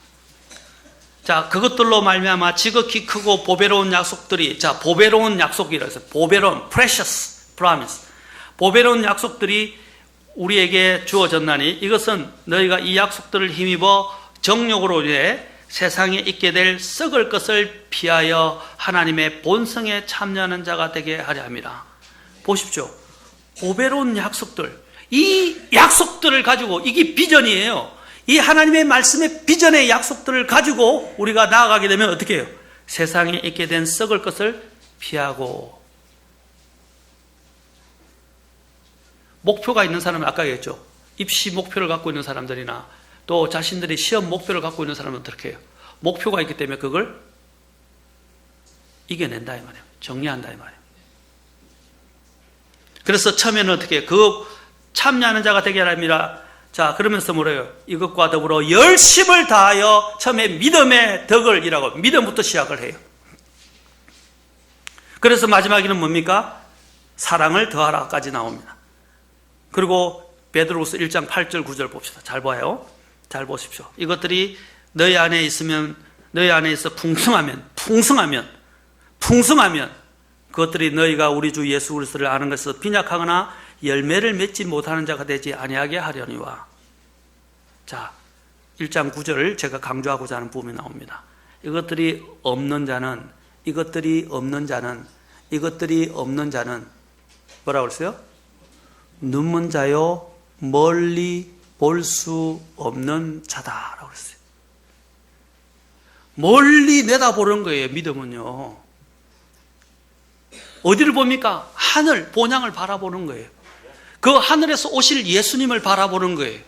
자, 그것들로 말미암아 지극히 크고 보배로운 약속들이, 자, 보배로운 약속이라 해서 보배로운, precious promise. 보배로운 약속들이 우리에게 주어졌나니 이것은 너희가 이 약속들을 힘입어 정욕으로 인해 세상에 있게 될 썩을 것을 피하여 하나님의 본성에 참여하는 자가 되게 하려 함이라. 보십시오. 보배로운 약속들. 이 약속들을 가지고, 이게 비전이에요. 이 하나님의 말씀의 비전의 약속들을 가지고 우리가 나아가게 되면 어떻게 해요? 세상에 있게 된 썩을 것을 피하고. 목표가 있는 사람은 아까 얘기했죠. 입시 목표를 갖고 있는 사람들이나 또 자신들이 시험 목표를 갖고 있는 사람은 어떻게 해요? 목표가 있기 때문에 그걸 이겨낸다 이 말이에요. 정리한다 이 말이에요. 그래서 처음에는 어떻게 해요? 그 참여하는 자가 되게 하랍니다. 자, 그러면서 뭐래요? 이것과 더불어 열심을 다하여 처음에 믿음의 덕을 이라고 믿음부터 시작을 해요. 그래서 마지막에는 뭡니까? 사랑을 더하라까지 나옵니다. 그리고 베드로후서 1장 8절 9절 봅시다. 잘 봐요. 잘 보십시오. 이것들이 너희 안에 있으면, 너희 안에 있어 풍성하면 그것들이 너희가 우리 주 예수 그리스도를 아는 것에서 빈약하거나 열매를 맺지 못하는 자가 되지 아니하게 하려니와. 자, 1장 9절을 제가 강조하고자 하는 부분이 나옵니다. 이것들이 없는 자는 뭐라고 그랬어요? 눈먼 자요 멀리 볼 수 없는 자다라고 그랬어요. 멀리 내다보는 거예요. 믿음은요. 어디를 봅니까? 하늘, 본향을 바라보는 거예요. 그 하늘에서 오실 예수님을 바라보는 거예요.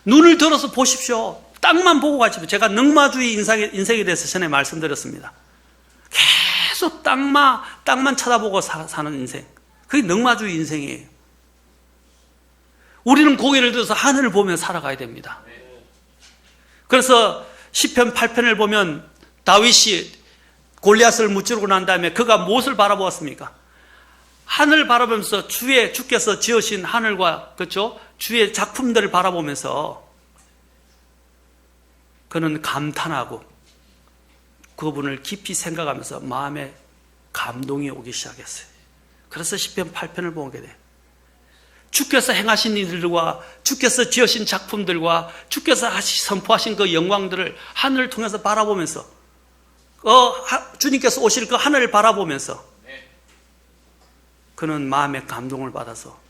눈을 들어서 보십시오. 땅만 보고 가십시오. 제가 넉마주의 인생에 대해서 전에 말씀드렸습니다. 계속 땅만 쳐다보고 사는 인생. 그게 넉마주의 인생이에요. 우리는 고개를 들어서 하늘을 보며 살아가야 됩니다. 그래서 시편 8편을 보면 다윗이 골리앗을 무찌르고 난 다음에 그가 무엇을 바라보았습니까? 하늘을 바라보면서 주께서 지으신 하늘과, 그렇죠? 주의 작품들을 바라보면서 그는 감탄하고 그분을 깊이 생각하면서 마음에 감동이 오기 시작했어요. 그래서 시편 8편을 보게 돼요. 주께서 행하신 일들과 주께서 지으신 작품들과 주께서 선포하신 그 영광들을 하늘을 통해서 바라보면서 주님께서 오실 그 하늘을 바라보면서 그는 마음의 감동을 받아서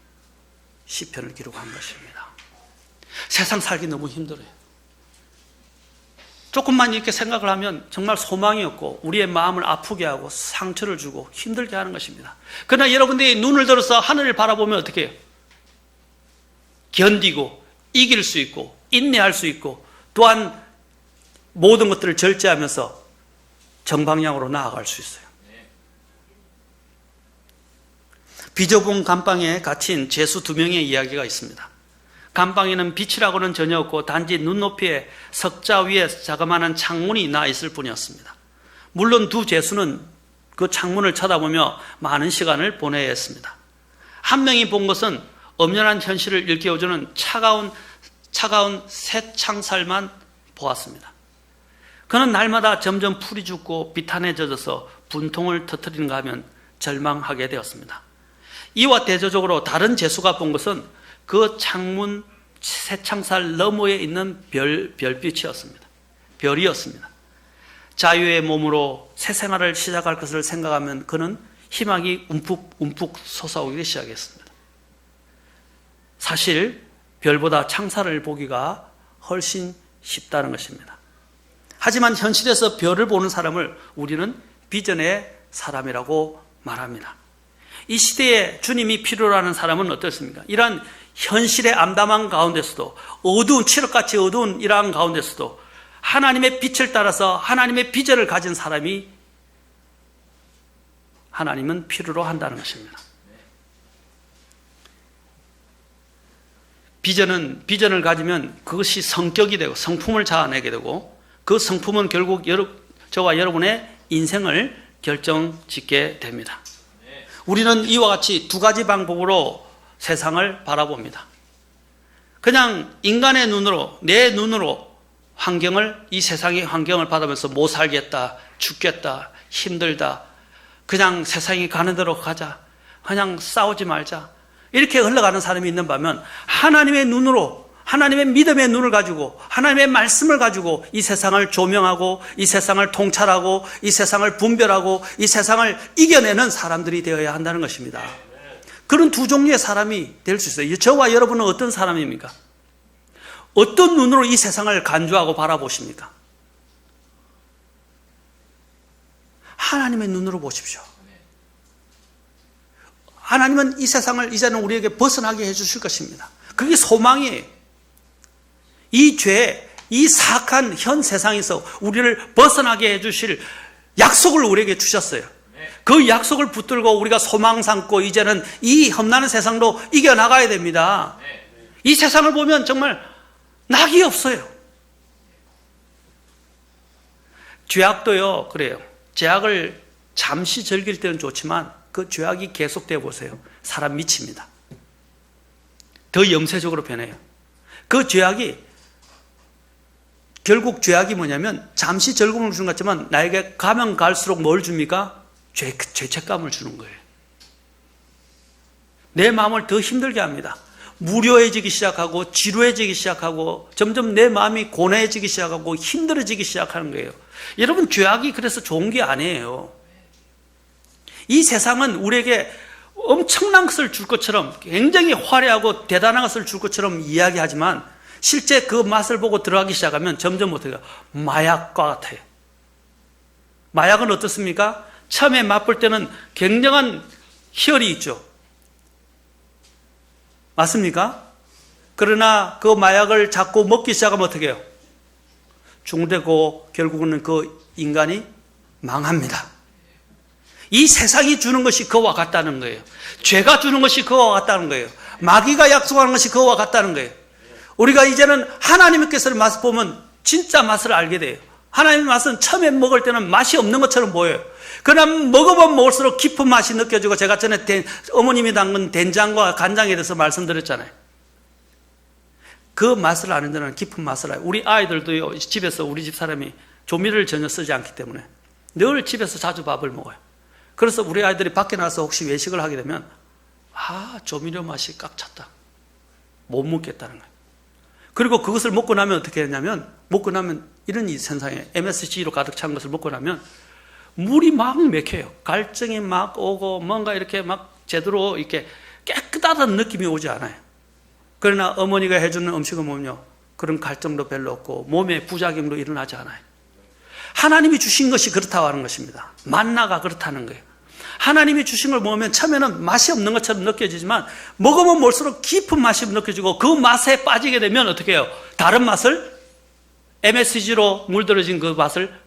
시편을 기록한 것입니다. 세상 살기 너무 힘들어요. 조금만 이렇게 생각을 하면 정말 소망이 없고 우리의 마음을 아프게 하고 상처를 주고 힘들게 하는 것입니다. 그러나 여러분들이 눈을 들어서 하늘을 바라보면 어떻게 해요? 견디고 이길 수 있고 인내할 수 있고 또한 모든 것들을 절제하면서 정방향으로 나아갈 수 있어요. 비좁은 감방에 갇힌 죄수 2명의 이야기가 있습니다. 감방에는 빛이라고는 전혀 없고 단지 눈높이에 석자 위에 자그마한 창문이 나 있을 뿐이었습니다. 물론 두 죄수는 그 창문을 쳐다보며 많은 시간을 보내야 했습니다. 한 명이 본 것은 엄연한 현실을 일깨워주는 차가운 새 창살만 보았습니다. 그는 날마다 점점 풀이 죽고 비탄에 젖어서 분통을 터뜨리는가 하면 절망하게 되었습니다. 이와 대조적으로 다른 죄수가 본 것은 그 새창살 너머에 있는 별빛이었습니다. 별이었습니다. 자유의 몸으로 새 생활을 시작할 것을 생각하면 그는 희망이 움푹 솟아오기 시작했습니다. 사실 별보다 창살을 보기가 훨씬 쉽다는 것입니다. 하지만 현실에서 별을 보는 사람을 우리는 비전의 사람이라고 말합니다. 이 시대에 주님이 필요로 하는 사람은 어떻습니까? 이러한 현실의 암담한 가운데서도, 어두운 칠흑같이 어두운 이러한 가운데서도 하나님의 빛을 따라서 하나님의 비전을 가진 사람이 하나님은 필요로 한다는 것입니다. 비전을 가지면 그것이 성격이 되고 성품을 자아내게 되고, 그 성품은 결국 저와 여러분의 인생을 결정짓게 됩니다. 우리는 이와 같이 두 가지 방법으로 세상을 바라봅니다. 그냥 인간의 눈으로, 내 눈으로 이 세상의 환경을 받으면서 못 살겠다, 죽겠다, 힘들다, 그냥 세상이 가는 대로 가자, 그냥 싸우지 말자, 이렇게 흘러가는 사람이 있는 반면, 하나님의 눈으로, 하나님의 믿음의 눈을 가지고, 하나님의 말씀을 가지고 이 세상을 조명하고, 이 세상을 통찰하고, 이 세상을 분별하고, 이 세상을 이겨내는 사람들이 되어야 한다는 것입니다. 그런 두 종류의 사람이 될 수 있어요. 저와 여러분은 어떤 사람입니까? 어떤 눈으로 이 세상을 간주하고 바라보십니까? 하나님의 눈으로 보십시오. 하나님은 이 세상을 이제는 우리에게 벗어나게 해주실 것입니다. 그게 소망이에요. 이 죄, 이 사악한 현 세상에서 우리를 벗어나게 해주실 약속을 우리에게 주셨어요. 그 약속을 붙들고 우리가 소망 삼고 이제는 이 험난한 세상도 이겨나가야 됩니다. 이 세상을 보면 정말 낙이 없어요. 죄악도요, 그래요. 죄악을 잠시 즐길 때는 좋지만 그 죄악이 계속되어 보세요. 사람 미칩니다. 더 염세적으로 변해요. 그 죄악이, 결국 죄악이 뭐냐면 잠시 즐거움을 주는 것 같지만 나에게 가면 갈수록 뭘 줍니까? 죄책감을 주는 거예요. 내 마음을 더 힘들게 합니다. 무료해지기 시작하고 지루해지기 시작하고 점점 내 마음이 고뇌해지기 시작하고 힘들어지기 시작하는 거예요. 여러분, 죄악이 그래서 좋은 게 아니에요. 이 세상은 우리에게 엄청난 것을 줄 것처럼, 굉장히 화려하고 대단한 것을 줄 것처럼 이야기하지만 실제 그 맛을 보고 들어가기 시작하면 점점 어떻게 마약과 같아요. 마약은 어떻습니까? 처음에 맛볼 때는 굉장한 희열이 있죠. 맞습니까? 그러나 그 마약을 자꾸 먹기 시작하면 어떻게 해요? 중되고 결국은 그 인간이 망합니다. 이 세상이 주는 것이 그와 같다는 거예요. 죄가 주는 것이 그와 같다는 거예요. 마귀가 약속하는 것이 그와 같다는 거예요. 우리가 이제는 하나님께서의 맛을 보면 진짜 맛을 알게 돼요. 하나님의 맛은 처음에 먹을 때는 맛이 없는 것처럼 보여요. 그러나 먹어보면 먹을수록 깊은 맛이 느껴지고, 제가 전에 어머님이 담근 된장과 간장에 대해서 말씀드렸잖아요. 그 맛을 아는 데는 깊은 맛을 알아요. 우리 아이들도요, 집에서 우리 집 사람이 조미료를 전혀 쓰지 않기 때문에 늘 집에서 자주 밥을 먹어요. 그래서 우리 아이들이 밖에 나가서 혹시 외식을 하게 되면 조미료 맛이 꽉 찼다, 못 먹겠다는 거예요. 그리고 그것을 먹고 나면 어떻게 했냐면, 먹고 나면 이런 이 세상에 MSG로 가득 찬 것을 먹고 나면 물이 막 맥혀요. 갈증이 막 오고 뭔가 이렇게 막 제대로 이렇게 깨끗하다는 느낌이 오지 않아요. 그러나 어머니가 해주는 음식은 뭐냐? 그런 갈증도 별로 없고 몸에 부작용도 일어나지 않아요. 하나님이 주신 것이 그렇다고 하는 것입니다. 만나가 그렇다는 거예요. 하나님이 주신 걸 먹으면 처음에는 맛이 없는 것처럼 느껴지지만 먹으면 먹을수록 깊은 맛이 느껴지고, 그 맛에 빠지게 되면 어떻게 해요? 다른 맛을, MSG로 물들어진 그 맛을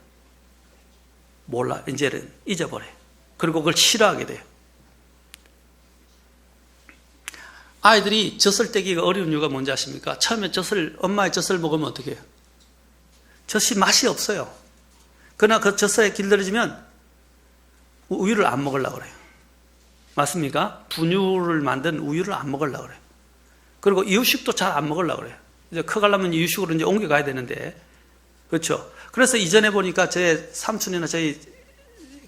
몰라, 이제는 잊어버려요. 그리고 그걸 싫어하게 돼요. 아이들이 젖을 떼기가 어려운 이유가 뭔지 아십니까? 처음에 엄마의 젖을 먹으면 어떻게 해요? 젖이 맛이 없어요. 그러나 그 젖에 길들여지면 우유를 안 먹으려고 그래요. 맞습니까? 분유를 만든 우유를 안 먹으려고 그래요. 그리고 이유식도 잘 안 먹으려고 그래요. 이제 커가려면 이유식으로 이제 옮겨가야 되는데, 그렇죠? 그래서 이전에 보니까 제 삼촌이나 저희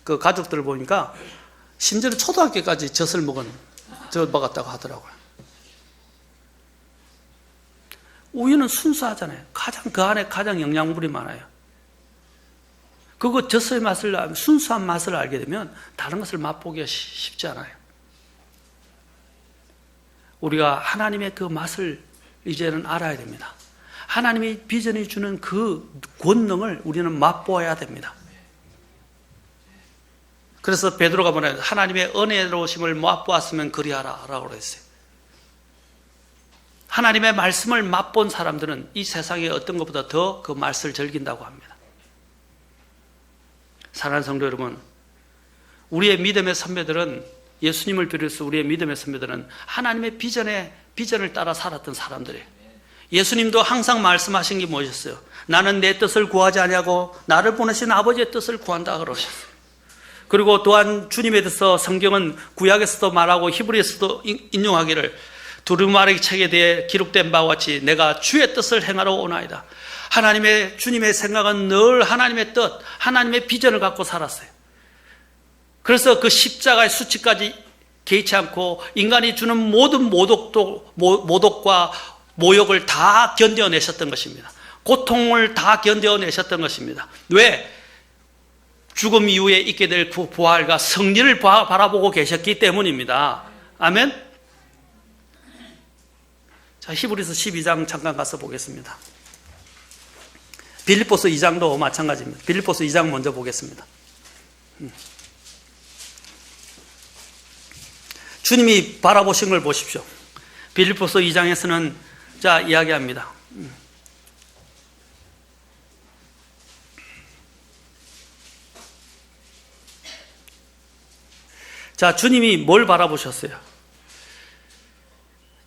그 가족들을 보니까 심지어 초등학교까지 젖을 먹었다고 하더라고요. 우유는 순수하잖아요. 그 안에 가장 영양분이 많아요. 그거 젖소의 맛을, 순수한 맛을 알게 되면 다른 것을 맛보기가 쉽지 않아요. 우리가 하나님의 그 맛을 이제는 알아야 됩니다. 하나님의 비전이 주는 그 권능을 우리는 맛보아야 됩니다. 그래서 베드로가 뭐냐, 하나님의 은혜로우심을 맛보았으면 그리하라 라고 그랬어요. 하나님의 말씀을 맛본 사람들은 이 세상에 어떤 것보다 더 그 맛을 즐긴다고 합니다. 사랑하는 성도 여러분, 우리의 믿음의 선배들은, 예수님을 비롯해서 우리의 믿음의 선배들은 하나님의 비전을 따라 살았던 사람들이에요. 예수님도 항상 말씀하신 게 뭐였어요? 나는 내 뜻을 구하지 아니하고 나를 보내신 아버지의 뜻을 구한다 그러셨어요. 그리고 또한 주님에 대해서 성경은 구약에서도 말하고 히브리에서도 인용하기를 두루마리 책에 대해 기록된 바와 같이 내가 주의 뜻을 행하러 오나이다. 주님의 생각은 늘 하나님의 뜻, 하나님의 비전을 갖고 살았어요. 그래서 그 십자가의 수치까지 개의치 않고 인간이 주는 모든 모독과 모욕을 다 견뎌내셨던 것입니다. 고통을 다 견뎌내셨던 것입니다. 왜? 죽음 이후에 있게 될 그 부활과 승리를 바라보고 계셨기 때문입니다. 아멘? 자, 히브리서 12장 잠깐 가서 보겠습니다. 빌립보서 2장도 마찬가지입니다. 빌립보서 2장 먼저 보겠습니다. 주님이 바라보신 걸 보십시오. 빌립보서 2장에서는 자, 이야기합니다. 자, 주님이 뭘 바라보셨어요?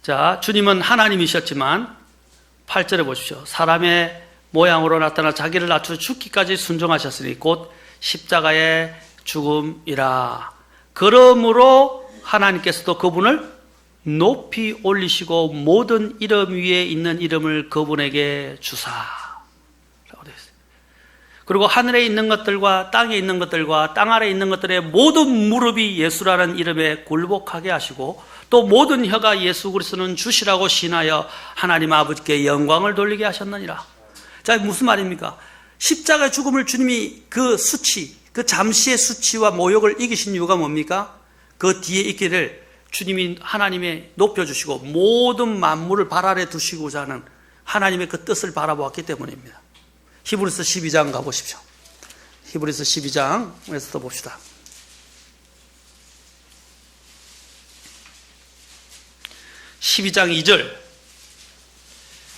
자, 주님은 하나님이셨지만 8절에 보십시오. 사람의 모양으로 나타나 자기를 낮추어 죽기까지 순종하셨으니 곧 십자가의 죽음이라. 그러므로 하나님께서도 그분을 높이 올리시고 모든 이름 위에 있는 이름을 그분에게 주사. 라고 되어 있어요. 그리고 하늘에 있는 것들과 땅에 있는 것들과 땅 아래에 있는 것들의 모든 무릎이 예수라는 이름에 굴복하게 하시고 또 모든 혀가 예수 그리스도는 주시라고 신하여 하나님 아버지께 영광을 돌리게 하셨느니라. 자, 무슨 말입니까? 십자가의 죽음을 주님이 그 수치, 그 잠시의 수치와 모욕을 이기신 이유가 뭡니까? 그 뒤에 있기를 주님이 하나님의 높여주시고 모든 만물을 발 아래 두시고자 하는 하나님의 그 뜻을 바라보았기 때문입니다. 히브리서 12장 가보십시오. 히브리서 12장에서도 봅시다. 12장 2절.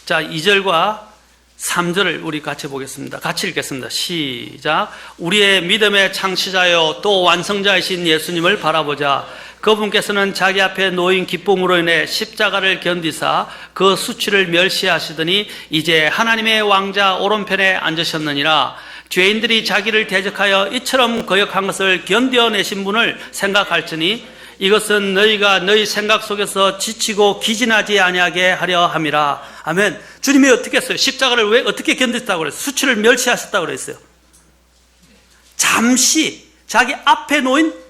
자, 2절과 3절을 우리 같이 보겠습니다. 같이 읽겠습니다. 시작. 우리의 믿음의 창시자요 또 완성자이신 예수님을 바라보자. 그분께서는 자기 앞에 놓인 기쁨으로 인해 십자가를 견디사 그 수치를 멸시하시더니 이제 하나님의 왕자 오른편에 앉으셨느니라. 죄인들이 자기를 대적하여 이처럼 거역한 것을 견뎌내신 분을 생각할지니 이것은 너희가 너희 생각 속에서 지치고 기진하지 아니하게 하려 함이라. 아멘. 주님이 어떻게 했어요? 십자가를 왜 어떻게 견디셨다고 그랬어요? 수치를 멸시하셨다고 그랬어요. 잠시 자기 앞에 놓인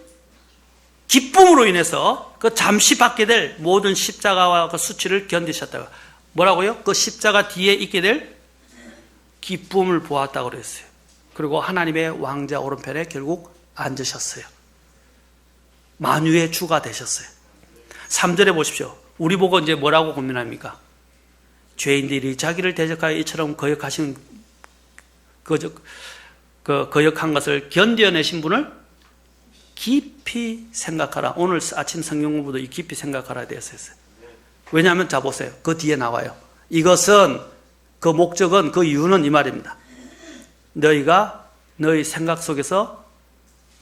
기쁨으로 인해서 그 잠시 받게 될 모든 십자가와 그 수치를 견디셨다고. 뭐라고요? 그 십자가 뒤에 있게 될 기쁨을 보았다고 그랬어요. 그리고 하나님의 왕자 오른편에 결국 앉으셨어요. 만유의 주가 되셨어요. 3절에 보십시오. 우리 보고 이제 뭐라고 고민합니까? 죄인들이 자기를 대적하여 이처럼 거역하신 거역한 것을 견뎌내신 분을 깊이 생각하라. 오늘 아침 성경 공부도 이 깊이 생각하라 되어 있어요. 왜냐하면 자 보세요. 그 뒤에 나와요. 이것은 그 목적은 그 이유는 이 말입니다. 너희가 너희 생각 속에서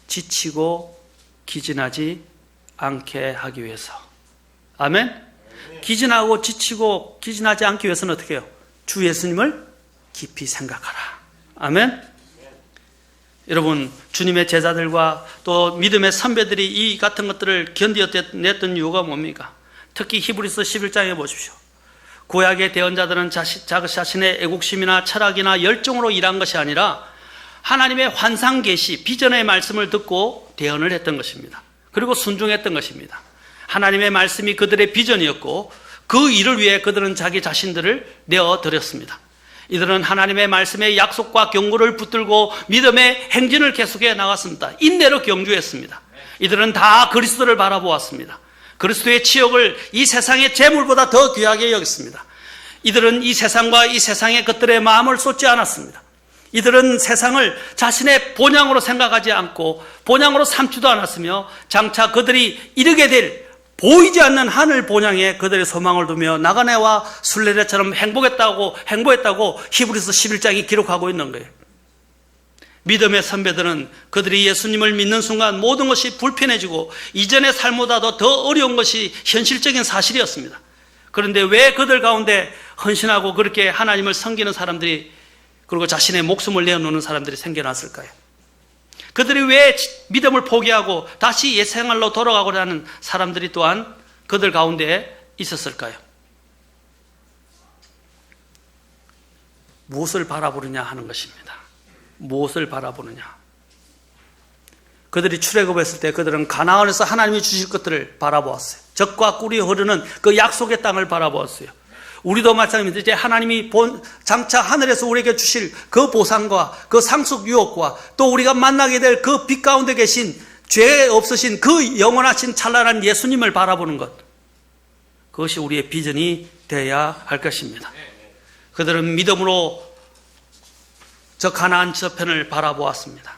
지치고 기진하지 않게 하기 위해서. 아멘? 기진하고 지치고 기진하지 않기 위해서는 어떻게 해요? 주 예수님을 깊이 생각하라. 아멘? 여러분, 주님의 제자들과 또 믿음의 선배들이 이 같은 것들을 견뎌냈던 이유가 뭡니까? 특히 히브리서 11장에 보십시오. 구약의 대언자들은 자신의 애국심이나 철학이나 열정으로 일한 것이 아니라 하나님의 환상 계시, 비전의 말씀을 듣고 대언을 했던 것입니다. 그리고 순종했던 것입니다. 하나님의 말씀이 그들의 비전이었고 그 일을 위해 그들은 자기 자신들을 내어드렸습니다. 이들은 하나님의 말씀의 약속과 경고를 붙들고 믿음의 행진을 계속해 나갔습니다. 인내로 경주했습니다. 이들은 다 그리스도를 바라보았습니다. 그리스도의 치욕을 이 세상의 재물보다 더 귀하게 여겼습니다. 이들은 이 세상과 이 세상의 것들에 마음을 쏟지 않았습니다. 이들은 세상을 자신의 본향으로 생각하지 않고 본향으로 삼지도 않았으며 장차 그들이 이르게 될 보이지 않는 하늘 본향에 그들의 소망을 두며 나그네와 순례자처럼 행복했다고 히브리서 11장이 기록하고 있는 거예요. 믿음의 선배들은 그들이 예수님을 믿는 순간 모든 것이 불편해지고 이전의 삶보다도 더 어려운 것이 현실적인 사실이었습니다. 그런데 왜 그들 가운데 헌신하고 그렇게 하나님을 섬기는 사람들이, 그리고 자신의 목숨을 내어놓는 사람들이 생겨났을까요? 그들이 왜 믿음을 포기하고 다시 옛생활로 돌아가고자 하는 사람들이 또한 그들 가운데 있었을까요? 무엇을 바라보느냐 하는 것입니다. 무엇을 바라보느냐. 그들이 출애굽했을 때 그들은 가나안에서 하나님이 주실 것들을 바라보았어요. 젖과 꿀이 흐르는 그 약속의 땅을 바라보았어요. 우리도 마찬가지입니다. 이제 하나님이 장차 하늘에서 우리에게 주실 그 보상과 그 상속 유업과 또 우리가 만나게 될 그 빛 가운데 계신 죄 없으신 그 영원하신 찬란한 예수님을 바라보는 것, 그것이 우리의 비전이 되어야 할 것입니다. 그들은 믿음으로 저 가나안 저편을 바라보았습니다.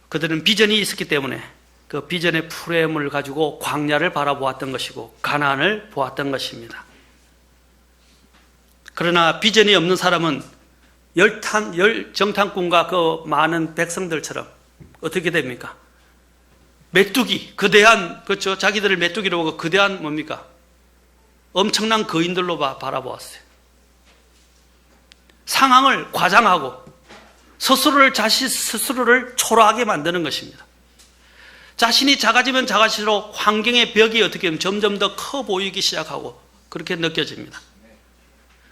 그들은 비전이 있었기 때문에 그 비전의 프레임을 가지고 광야를 바라보았던 것이고 가나안을 보았던 것입니다. 그러나 비전이 없는 사람은 정탐꾼과 그 많은 백성들처럼 어떻게 됩니까? 메뚜기, 거대한, 그렇죠? 자기들을 메뚜기로 보고 거대한 뭡니까? 엄청난 거인들로 바라보았어요. 상황을 과장하고 자신 스스로를 초라하게 만드는 것입니다. 자신이 작아지면 작아질수록 환경의 벽이 어떻게 보면 점점 더 커 보이기 시작하고 그렇게 느껴집니다.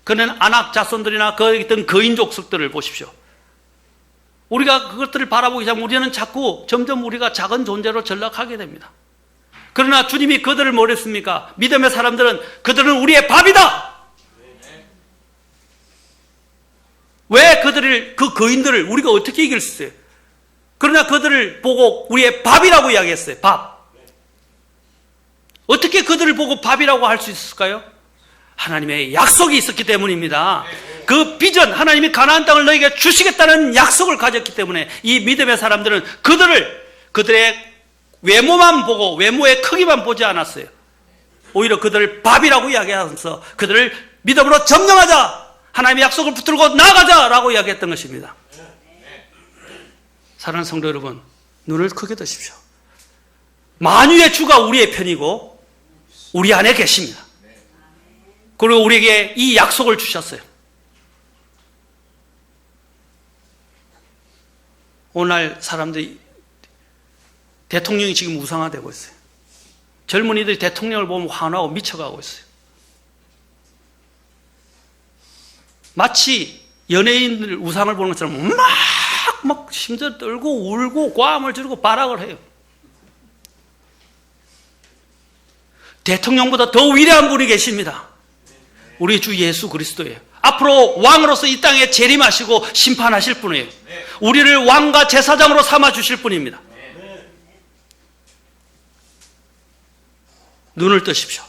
그는 아낙 자손들이나 그 있던 거인 족속들을 보십시오. 우리가 그것들을 바라보기 시작하면 우리는 자꾸 점점 우리가 작은 존재로 전락하게 됩니다. 그러나 주님이 그들을 뭘 했습니까? 믿음의 사람들은 그들은 우리의 밥이다! 왜 그 거인들을 우리가 어떻게 이길 수 있어요? 그러나 그들을 보고 우리의 밥이라고 이야기했어요. 밥. 어떻게 그들을 보고 밥이라고 할 수 있을까요? 하나님의 약속이 있었기 때문입니다. 그 비전, 하나님이 가나안 땅을 너에게 주시겠다는 약속을 가졌기 때문에 이 믿음의 사람들은 그들의 외모만 보고 외모의 크기만 보지 않았어요. 오히려 그들을 밥이라고 이야기하면서 그들을 믿음으로 점령하자! 하나님의 약속을 붙들고 나아가자라고 이야기했던 것입니다. 사랑하는 성도 여러분, 눈을 크게 뜨십시오. 만유의 주가 우리의 편이고 우리 안에 계십니다. 그리고 우리에게 이 약속을 주셨어요. 오늘날 사람들이 대통령이 지금 우상화되고 있어요. 젊은이들이 대통령을 보면 환호하고 미쳐가고 있어요. 마치 연예인들 우상을 보는 것처럼 막 심장 떨고 울고 고함을 지르고 발악을 해요. 대통령보다 더 위대한 분이 계십니다. 우리 주 예수 그리스도예요. 앞으로 왕으로서 이 땅에 재림하시고 심판하실 분이에요. 우리를 왕과 제사장으로 삼아 주실 분입니다. 눈을 뜨십시오.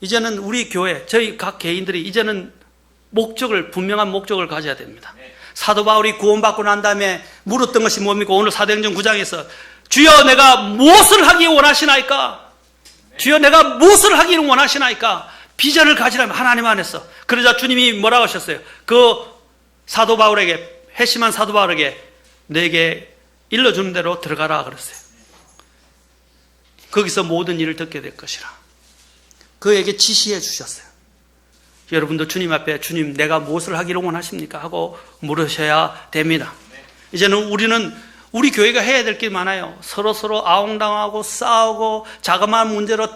이제는 우리 교회, 저희 각 개인들이 이제는 분명한 목적을 가져야 됩니다. 사도 바울이 구원받고 난 다음에 물었던 것이 뭡니까? 오늘 사도행전 9장에서 주여 내가 무엇을 하기 원하시나이까? 주여 내가 무엇을 하기를 원하시나이까? 비전을 가지라면 하나님 안에서. 그러자 주님이 뭐라고 하셨어요? 그 사도 바울에게, 회심한 사도 바울에게 내게 일러주는 대로 들어가라 그랬어요. 거기서 모든 일을 듣게 될 것이라. 그에게 지시해 주셨어요. 여러분도 주님 앞에 주님 내가 무엇을 하기를 원하십니까? 하고 물으셔야 됩니다. 이제는 우리 교회가 해야 될 게 많아요. 서로 아웅당하고 싸우고 자그마한 문제로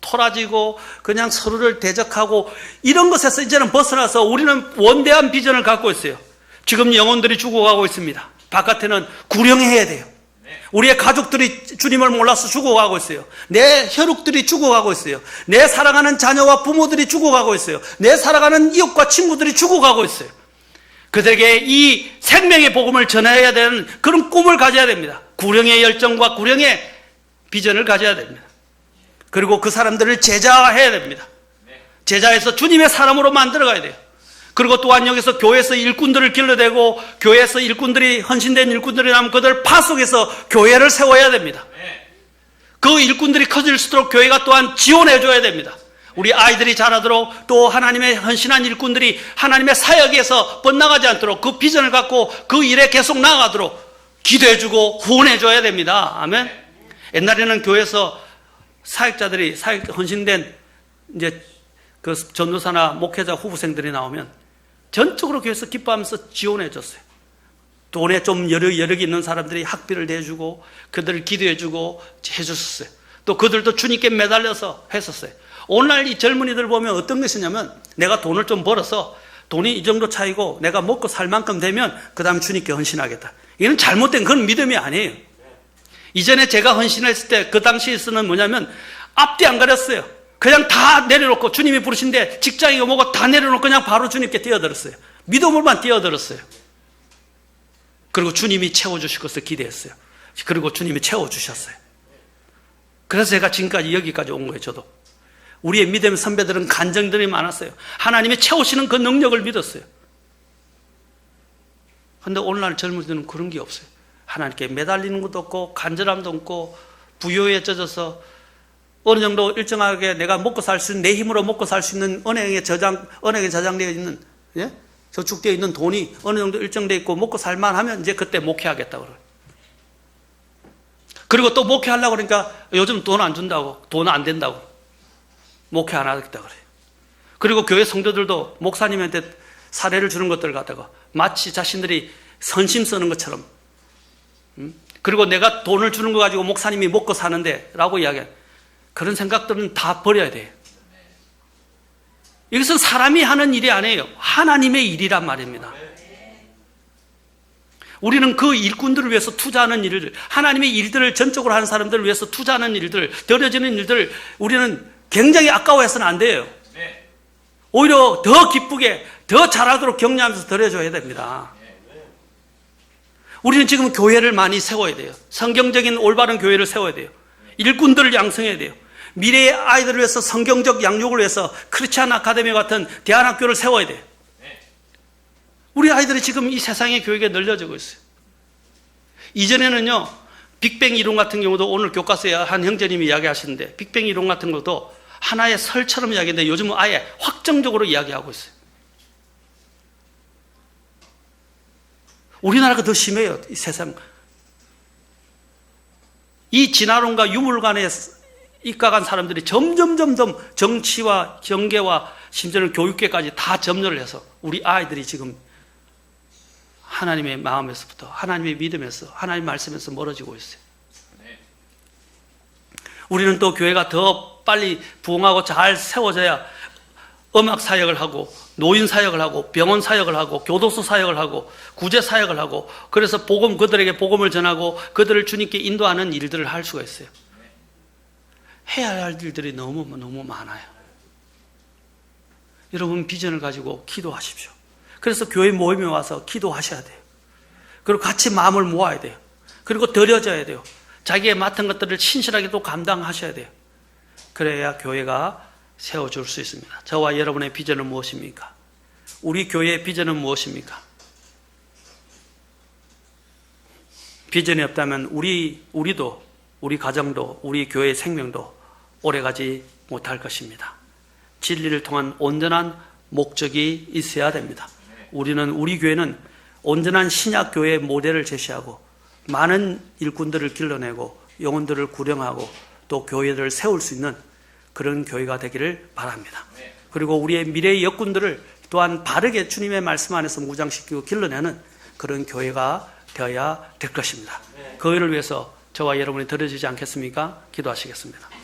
토라지고 그냥 서로를 대적하고 이런 것에서 이제는 벗어나서 우리는 원대한 비전을 갖고 있어요. 지금 영혼들이 죽어가고 있습니다. 바깥에는 구령해야 돼요. 우리의 가족들이 주님을 몰라서 죽어가고 있어요. 내 혈육들이 죽어가고 있어요. 내 사랑하는 자녀와 부모들이 죽어가고 있어요. 내 사랑하는 이웃과 친구들이 죽어가고 있어요. 그들에게 이 생명의 복음을 전해야 되는 그런 꿈을 가져야 됩니다. 구령의 열정과 구령의 비전을 가져야 됩니다. 그리고 그 사람들을 제자해야 됩니다. 제자해서 주님의 사람으로 만들어가야 돼요. 그리고 또한 여기서 교회에서 일꾼들을 길러내고 교회에서 일꾼들이 헌신된 일꾼들이 나면 그들 파송해서 교회를 세워야 됩니다. 그 일꾼들이 커질수록 교회가 또한 지원해 줘야 됩니다. 우리 아이들이 자라도록 또 하나님의 헌신한 일꾼들이 하나님의 사역에서 뻗나가지 않도록 그 비전을 갖고 그 일에 계속 나아가도록 기도해 주고 후원해 줘야 됩니다. 아멘. 옛날에는 교회에서 사역자들이 헌신된 이제 그 전도사나 목회자 후보생들이 나오면 전적으로 교회에서 기뻐하면서 지원해 줬어요. 돈에 좀 여력이 있는 사람들이 학비를 내주고 그들을 기도해 주고 해줬었어요. 또 그들도 주님께 매달려서 했었어요. 오늘날 이 젊은이들 보면 어떤 것이냐면 내가 돈을 좀 벌어서 돈이 이 정도 차이고 내가 먹고 살 만큼 되면 그 다음 주님께 헌신하겠다. 이건 잘못된 그런 믿음이 아니에요. 이전에 제가 헌신했을 때 그 당시에 쓰는 뭐냐면 앞뒤 안 가렸어요. 그냥 다 내려놓고 주님이 부르신데 직장이고 뭐고 다 내려놓고 그냥 바로 주님께 뛰어들었어요. 믿음으로만 뛰어들었어요. 그리고 주님이 채워주실 것을 기대했어요. 그리고 주님이 채워주셨어요. 그래서 제가 지금까지 여기까지 온 거예요. 저도 우리의 믿음 선배들은 간증들이 많았어요. 하나님이 채우시는 그 능력을 믿었어요. 그런데 오늘날 젊은이들은 그런 게 없어요. 하나님께 매달리는 것도 없고 간절함도 없고 부요에 젖어서 어느 정도 일정하게 내가 먹고 살 수 있는, 내 힘으로 먹고 살 수 있는 은행에 저장되어 있는, 예? 저축되어 있는 돈이 어느 정도 일정되어 있고 먹고 살만 하면 이제 그때 목회하겠다고 그래요. 그리고 또 목회하려고 그러니까 요즘 돈 안 준다고, 돈 안 된다고. 목회 안 하겠다고 그래요. 그리고 교회 성도들도 목사님한테 사례를 주는 것들을 갖다가 마치 자신들이 선심 쓰는 것처럼, 그리고 내가 돈을 주는 거 가지고 목사님이 먹고 사는데 라고 이야기해요. 그런 생각들은 다 버려야 돼요. 이것은 사람이 하는 일이 아니에요. 하나님의 일이란 말입니다. 우리는 그 일꾼들을 위해서 투자하는 일을, 하나님의 일들을 전적으로 하는 사람들을 위해서 투자하는 일들, 드려지는 일들을 우리는 굉장히 아까워해서는 안 돼요. 오히려 더 기쁘게, 더 잘하도록 격려하면서 드려줘야 됩니다. 우리는 지금 교회를 많이 세워야 돼요. 성경적인 올바른 교회를 세워야 돼요. 일꾼들을 양성해야 돼요. 미래의 아이들을 위해서 성경적 양육을 위해서 크리스찬 아카데미 같은 대안학교를 세워야 돼요. 우리 아이들이 지금 이 세상의 교육에 늘려지고 있어요. 이전에는요, 빅뱅 이론 같은 경우도 오늘 교과서에 한 형제님이 이야기하시는데 빅뱅 이론 같은 것도 하나의 설처럼 이야기했는데 요즘은 아예 확정적으로 이야기하고 있어요. 우리나라가 더 심해요. 이 세상. 이 진화론과 유물관에 입각한 사람들이 점점 정치와 정계와 심지어는 교육계까지 다 점령을 해서 우리 아이들이 지금 하나님의 마음에서부터 하나님의 믿음에서 하나님 말씀에서 멀어지고 있어요. 우리는 또 교회가 더 빨리 부흥하고 잘 세워져야 음악 사역을 하고 노인 사역을 하고 병원 사역을 하고 교도소 사역을 하고 구제 사역을 하고 그래서 그들에게 복음을 전하고 그들을 주님께 인도하는 일들을 할 수가 있어요. 해야 할 일들이 너무 많아요. 여러분 비전을 가지고 기도하십시오. 그래서 교회 모임에 와서 기도하셔야 돼요. 그리고 같이 마음을 모아야 돼요. 그리고 드려져야 돼요. 자기의 맡은 것들을 신실하게 또 감당하셔야 돼요. 그래야 교회가 세워줄 수 있습니다. 저와 여러분의 비전은 무엇입니까? 우리 교회의 비전은 무엇입니까? 비전이 없다면 우리도 우리 가정도 우리 교회의 생명도 오래가지 못할 것입니다. 진리를 통한 온전한 목적이 있어야 됩니다. 우리 교회는 온전한 신약교회의 모델을 제시하고 많은 일꾼들을 길러내고 영혼들을 구령하고 또 교회들을 세울 수 있는 그런 교회가 되기를 바랍니다. 그리고 우리의 미래의 역군들을 또한 바르게 주님의 말씀 안에서 무장시키고 길러내는 그런 교회가 되어야 될 것입니다. 그 일을 위해서 저와 여러분이 드려지지 않겠습니까? 기도하시겠습니다.